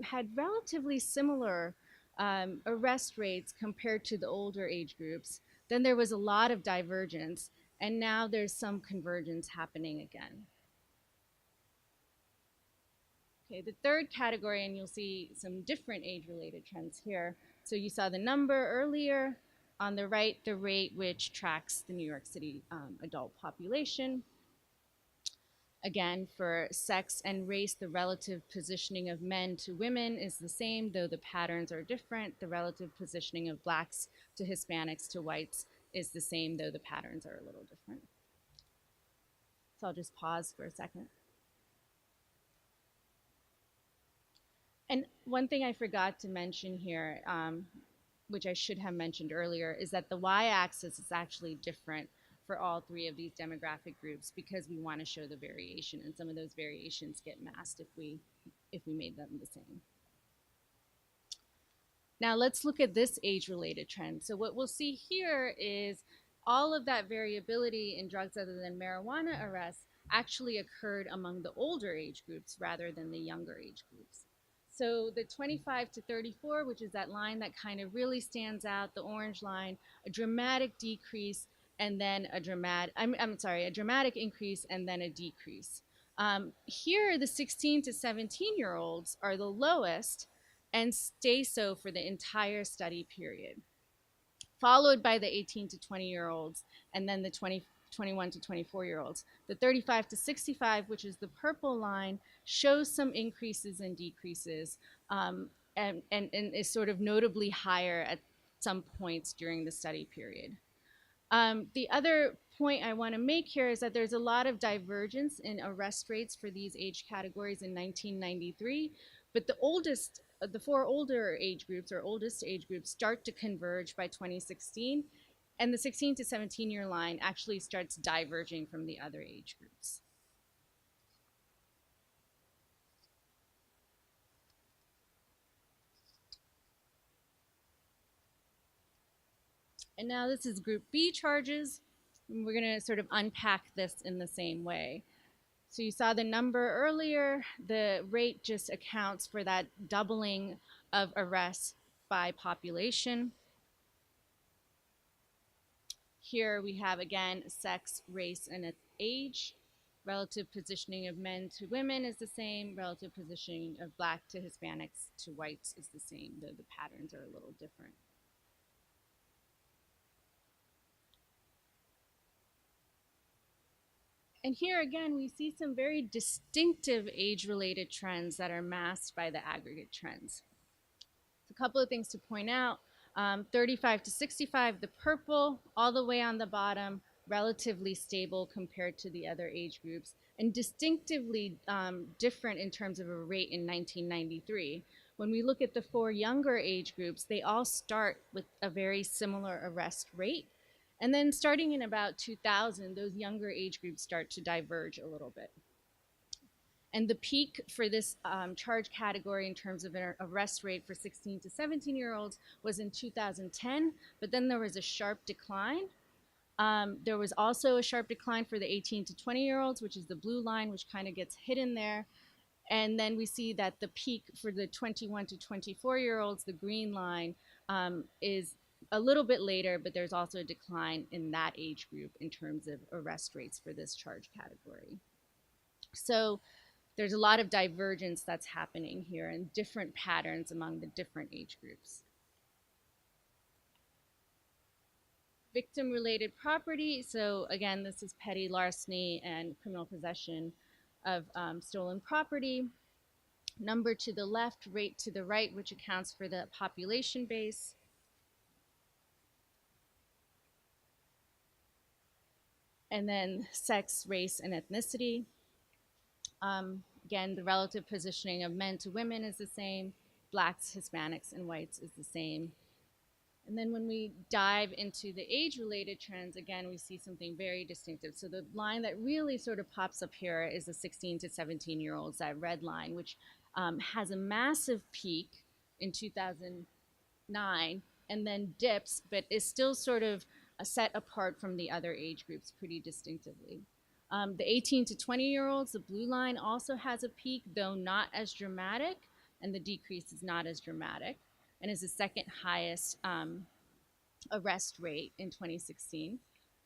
had relatively similar arrest rates compared to the older age groups. Then there was a lot of divergence, and now there's some convergence happening again. Okay, the third category, and you'll see some different age-related trends here. So you saw the number earlier. On the right, the rate which tracks the New York City adult population. Again, for sex and race, the relative positioning of men to women is the same, though the patterns are different. The relative positioning of blacks to Hispanics to whites is the same, though the patterns are a little different. So I'll just pause for a second. And one thing I forgot to mention here, which I should have mentioned earlier, is that the y-axis is actually different for all three of these demographic groups because we want to show the variation, and some of those variations get masked if we made them the same. Now let's look at this age-related trend. So what we'll see here is all of that variability in drugs other than marijuana arrests actually occurred among the older age groups rather than the younger age groups. So the 25 to 34, which is that line that kind of really stands out, the orange line, a dramatic decrease and then a dramatic increase and then a decrease. Here, the 16 to 17-year-olds are the lowest and stay so for the entire study period, followed by the 18 to 20-year-olds and then the 21 to 24-year-olds. The 35 to 65, which is the purple line, shows some increases and decreases and is sort of notably higher at some points during the study period. The other point I want to make here is that there's a lot of divergence in arrest rates for these age categories in 1993, but the four older age groups or oldest age groups start to converge by 2016. And the 16 to 17-year line actually starts diverging from the other age groups. And now this is Group B charges. And we're going to sort of unpack this in the same way. So you saw the number earlier. The rate just accounts for that doubling of arrests by population. Here we have, again, sex, race, and age. Relative positioning of men to women is the same. Relative positioning of black to Hispanics to whites is the same, though the patterns are a little different. And here again, we see some very distinctive age-related trends that are masked by the aggregate trends. So a couple of things to point out. 35 to 65, the purple, all the way on the bottom, relatively stable compared to the other age groups, and distinctively different in terms of a rate in 1993. When we look at the 4 younger age groups, they all start with a very similar arrest rate. And then starting in about 2000, those younger age groups start to diverge a little bit. And the peak for this charge category in terms of an arrest rate for 16 to 17-year-olds was in 2010, but then there was a sharp decline. There was also a sharp decline for the 18 to 20-year-olds, which is the blue line, which kind of gets hidden there. And then we see that the peak for the 21 to 24-year-olds, the green line, is a little bit later, but there's also a decline in that age group in terms of arrest rates for this charge category. So there's a lot of divergence that's happening here and different patterns among the different age groups. Victim-related property, so again, this is petty larceny and criminal possession of stolen property. Number to the left, rate to the right, which accounts for the population base. And then sex, race, and ethnicity. Again, the relative positioning of men to women is the same. Blacks, Hispanics, and whites is the same. And then when we dive into the age-related trends, again, we see something very distinctive. So the line that really sort of pops up here is the 16 to 17-year-olds, that red line, which has a massive peak in 2009 and then dips, but is still sort of set apart from the other age groups pretty distinctively. The 18 to 20-year-olds, the blue line, also has a peak, though not as dramatic, and the decrease is not as dramatic, and is the second highest arrest rate in 2016.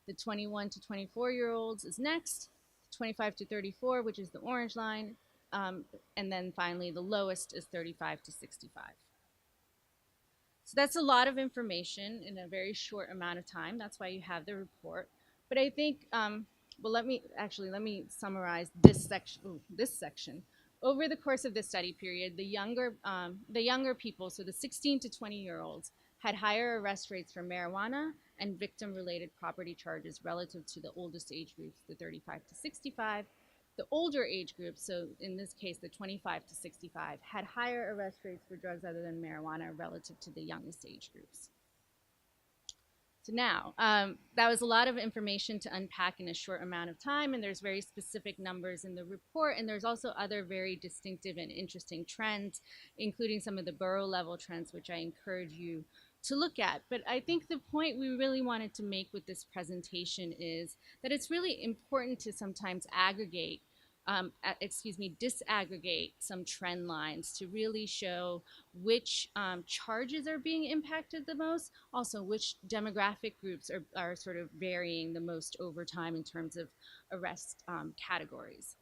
The 21 to 24-year-olds is next, 25 to 34, which is the orange line, and then finally the lowest is 35 to 65. So that's a lot of information in a very short amount of time. That's why you have the report. But I think, well, let me summarize this section. Over the course of the study period, the younger people, so the 16 to 20-year-olds, had higher arrest rates for marijuana and victim-related property charges relative to the oldest age groups, the 35 to 65. The older age groups, so in this case the 25 to 65, had higher arrest rates for drugs other than marijuana relative to the youngest age groups. So now, that was a lot of information to unpack in a short amount of time, and there's very specific numbers in the report, and there's also other very distinctive and interesting trends, including some of the borough level trends, which I encourage you to look at. But I think the point we really wanted to make with this presentation is that it's really important to sometimes disaggregate some trend lines to really show which charges are being impacted the most, also which demographic groups are sort of varying the most over time in terms of arrest categories.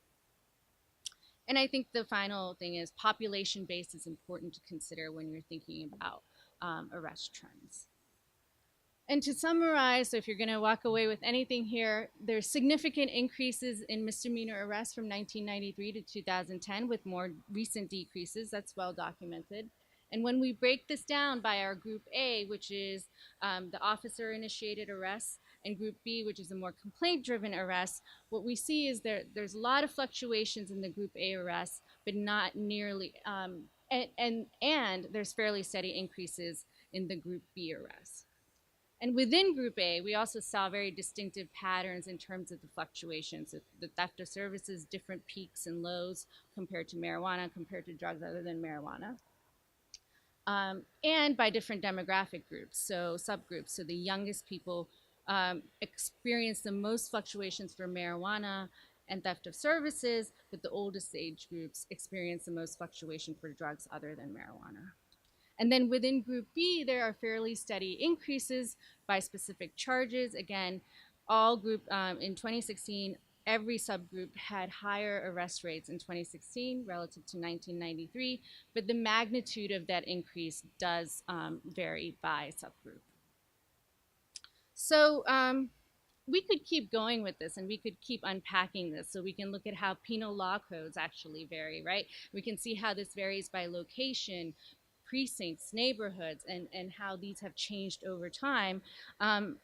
And I think the final thing is population base is important to consider when you're thinking about arrest trends. And to summarize, so if you're going to walk away with anything here, there's significant increases in misdemeanor arrests from 1993 to 2010 with more recent decreases. That's well documented. And when we break this down by our Group A, which is the officer-initiated arrests, and Group B, which is a more complaint-driven arrest, what we see is there's a lot of fluctuations in the Group A arrests, but not nearly, and there's fairly steady increases in the Group B arrests. And within Group A, we also saw very distinctive patterns in terms of the fluctuations. The theft of services, different peaks and lows compared to marijuana, compared to drugs other than marijuana. and by different demographic groups, so subgroups. So the youngest people experience the most fluctuations for marijuana and theft of services, but the oldest age groups experience the most fluctuation for drugs other than marijuana. And then within Group B, there are fairly steady increases by specific charges. Again, all group in 2016, every subgroup had higher arrest rates in 2016 relative to 1993, but the magnitude of that increase does vary by subgroup. So we could keep going with this and we could keep unpacking this, so we can look at how penal law codes actually vary, right? We can see how this varies by location, precincts, neighborhoods, and how these have changed over time. And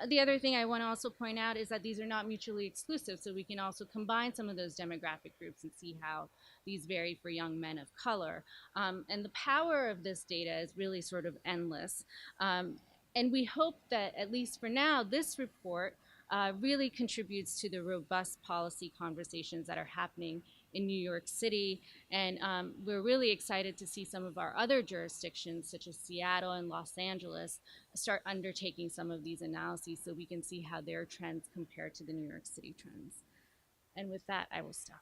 the other thing I want to also point out is that these are not mutually exclusive, so we can also combine some of those demographic groups and see how these vary for young men of color. And the power of this data is really sort of endless. And we hope that, at least for now, this report really contributes to the robust policy conversations that are happening in New York City. And we're really excited to see some of our other jurisdictions, such as Seattle and Los Angeles, start undertaking some of these analyses so we can see how their trends compare to the New York City trends. And with that, I will stop.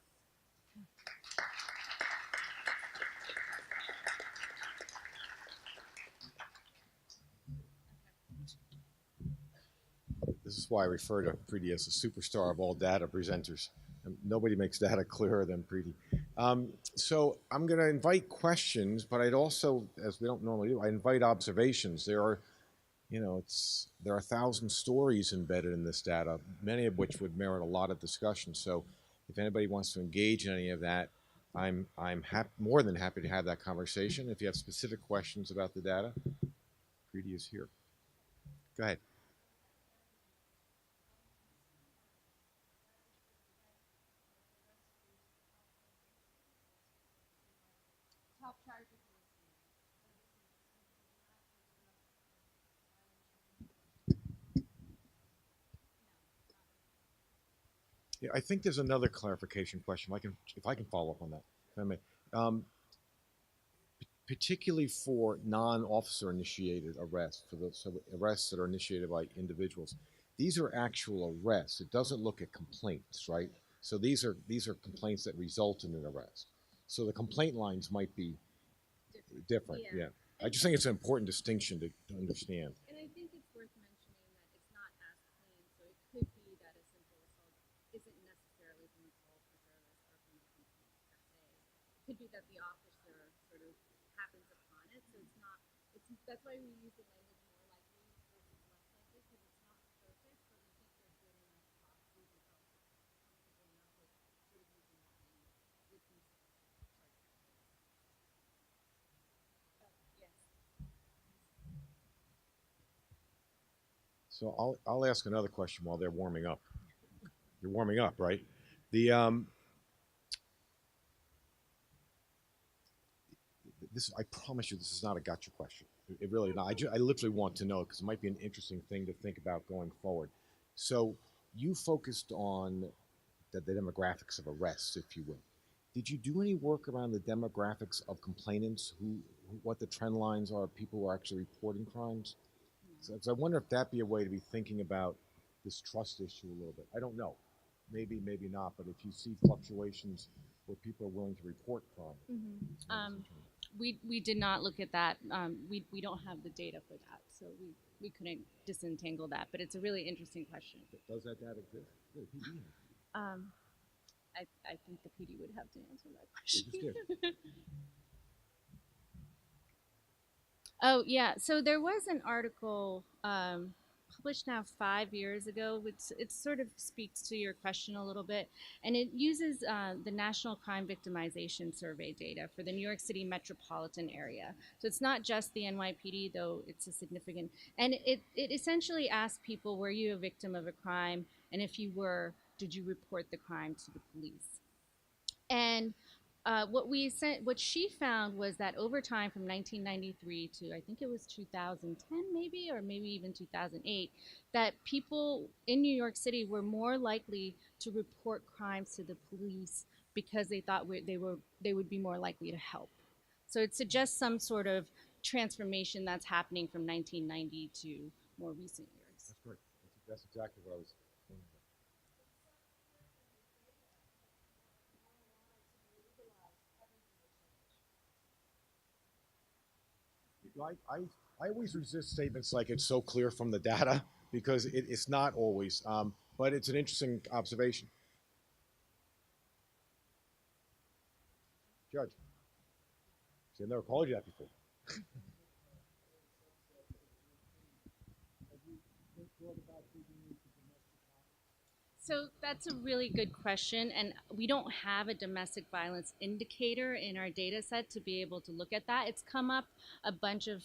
This is why I refer to Preeti as the superstar of all data presenters. And nobody makes data clearer than Preeti. So I'm going to invite questions, but I'd also, as we don't normally do, I invite observations. There are 1,000 stories embedded in this data, many of which would merit a lot of discussion. So if anybody wants to engage in any of that, I'm more than happy to have that conversation. If you have specific questions about the data, Preeti is here. Go ahead. Yeah, I think there's another clarification question. If I can follow up on that, if I may. Particularly for non-officer initiated arrests, for the arrests that are initiated by individuals, these are actual arrests. It doesn't look at complaints, right? So these are complaints that result in an arrest. So the complaint lines might be different. Yeah. I just think it's an important distinction to understand. And I think it's worth mentioning that it's not as clean, so it could be that a simple assault isn't necessarily from a call for service or from a complaint per se. It could be that the officer sort of happens upon it, so it's not. That's why we use the language more likely versus less likely, because it's not perfect, but we think they're good enough proxies and felt comfortable enough with sort of using that language with these charge categories. Yes. So I'll ask another question while they're warming up. You're warming up, right? The this, I promise you, this is not a gotcha question. It really not. I literally want to know, because it might be an interesting thing to think about going forward. So you focused on the demographics of arrests, if you will. Did you do any work around the demographics of complainants, what the trend lines are of people who are actually reporting crimes? So I wonder if that'd be a way to be thinking about this trust issue a little bit. I don't know. Maybe, maybe not. But if you see fluctuations where people are willing to report crime. We did not look at that. We don't have the data for that, so we couldn't disentangle that. But it's a really interesting question. Does that data exist? Yeah, the PD has. I think the PD would have to answer that question. They just did. Oh, yeah. So there was an article published now 5 years ago, which it sort of speaks to your question a little bit. And it uses the National Crime Victimization Survey data for the New York City metropolitan area. So it's not just the NYPD, though it's a significant. And it essentially asks people, were you a victim of a crime? And if you were, did you report the crime to the police? And what she found was that over time, from 1993 to I think it was 2010, maybe, or maybe even 2008, that people in New York City were more likely to report crimes to the police because they thought they would be more likely to help. So it suggests some sort of transformation that's happening from 1990 to more recent years. That's great. That's exactly what I was thinking about. I always resist statements like it's so clear from the data because it's not always, but it's an interesting observation. Judge, see, I've never called you that before. So that's a really good question, and we don't have a domestic violence indicator in our data set to be able to look at that. It's come up a bunch of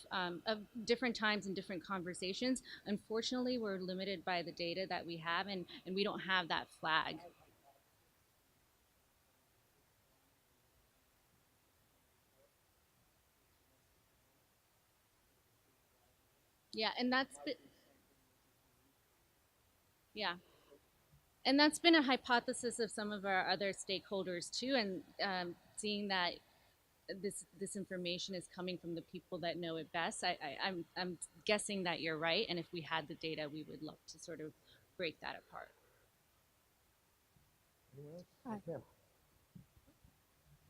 different times in different conversations. Unfortunately, we're limited by the data that we have, and we don't have that flag. Yeah, and yeah. And that's been a hypothesis of some of our other stakeholders too, and seeing that this information is coming from the people that know it best. I'm guessing that you're right, and if we had the data, we would love to sort of break that apart. Anyone else? Hi. Yes, ma'am.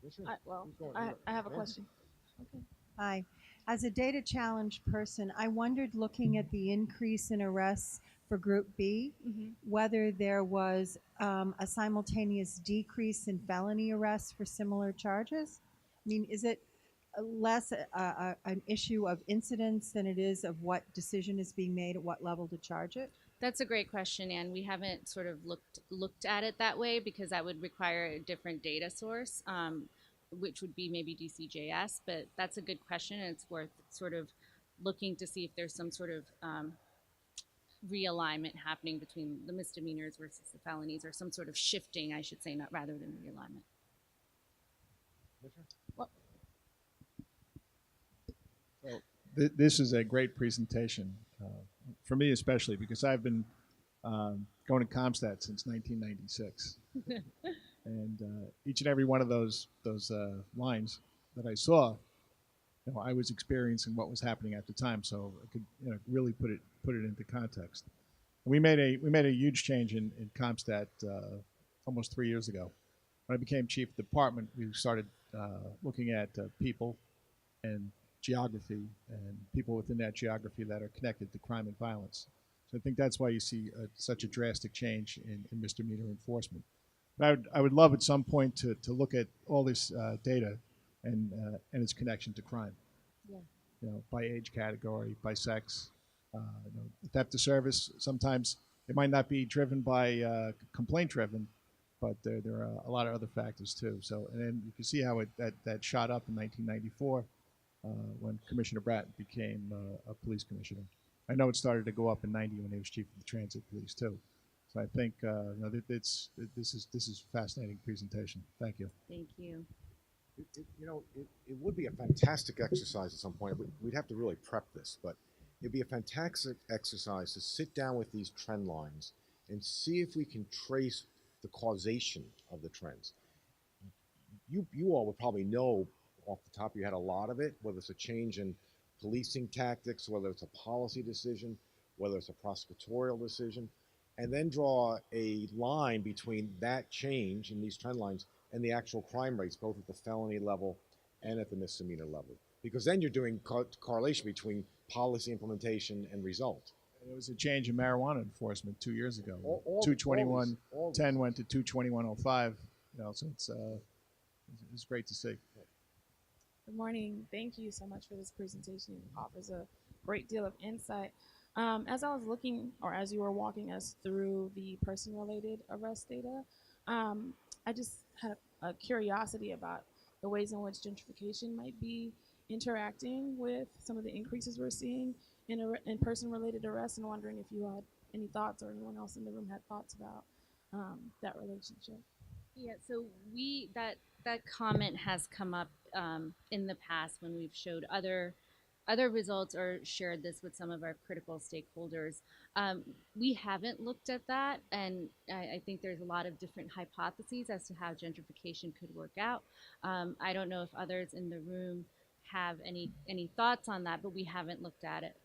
Commissioner, Well, who's going? I have a Ma'am? question. Okay. Hi. As a data challenged person, I wondered, looking at the increase in arrests for Group B, whether there was a simultaneous decrease in felony arrests for similar charges. I mean, is it less an issue of incidents than it is of what decision is being made at what level to charge it? That's a great question, and we haven't sort of looked at it that way because that would require a different data source, which would be maybe DCJS. But that's a good question, and it's worth sort of looking to see if there's some sort of realignment happening between the misdemeanors versus the felonies, or some sort of shifting, I should say, not rather than realignment. Well, So this is a great presentation, for me especially, because I've been going to CompStat since 1996. And each and every one of those lines that I saw, I was experiencing what was happening at the time, so I could really put it into context. And we made a huge change in CompStat almost 3 years ago. When I became chief of department, we started looking at people and geography and people within that geography that are connected to crime and violence. So I think that's why you see such a drastic change in misdemeanor enforcement. But I would love at some point to look at all this data and its connection to crime. Yeah. By age category, by sex. Theft of service, sometimes it might not be driven by complaint driven, but there are a lot of other factors too. So, and then you can see how that shot up in 1994 when Commissioner Bratton became a police commissioner. I know it started to go up in '90 when he was chief of the transit police too. So I think this is a fascinating presentation. Thank you. Thank you. It would be a fantastic exercise at some point. We'd have to really prep this, but it'd be a fantastic exercise to sit down with these trend lines and see if we can trace the causation of the trends. You all would probably know off the top of your head a lot of it, whether it's a change in policing tactics, whether it's a policy decision, whether it's a prosecutorial decision, and then draw a line between that change in these trend lines and the actual crime rates, both at the felony level and at the misdemeanor level. Because then you're doing correlation between policy implementation and result. There was a change in marijuana enforcement 2 years ago. All 221.10 went to 221.05. So it's great to see. good morning. Thank you so much for this presentation. It offers a great deal of insight. As I was looking, or as you were walking us through the person-related arrest data, I just had a curiosity about the ways in which gentrification might be interacting with some of the increases we're seeing in person-related arrests, and wondering if you had any thoughts, or anyone else in the room had thoughts about that relationship. Yeah, so that comment has come up in the past when we've showed other results or shared this with some of our critical stakeholders. We haven't looked at that, and I think there's a lot of different hypotheses as to how gentrification could work out. I don't know if others in the room have any thoughts on that, but we haven't looked at it.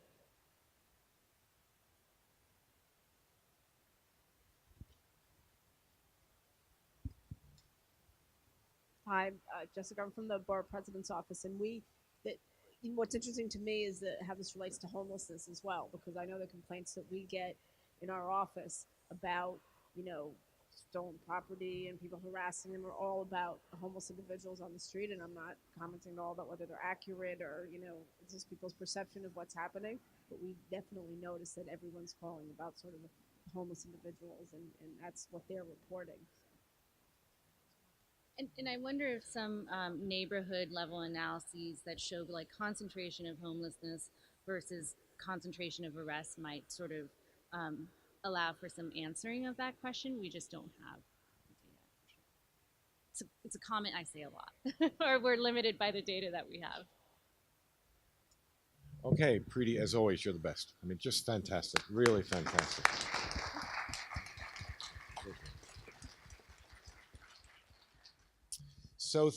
Hi, Jessica. I'm from the Borough President's Office, and what's interesting to me is that how this relates to homelessness as well, because I know the complaints that we get in our office about, stolen property and people harassing them are all about homeless individuals on the street, and I'm not commenting at all about whether they're accurate or, it's just people's perception of what's happening, but we definitely notice that everyone's calling about sort of homeless individuals, and that's what they're reporting. And I wonder if some neighborhood level analyses that show like concentration of homelessness versus concentration of arrests might sort of allow for some answering of that question. We just don't have the data. It's a comment I say a lot, or we're limited by the data that we have. Okay, Preeti, as always, you're the best. I mean, just fantastic, really fantastic. So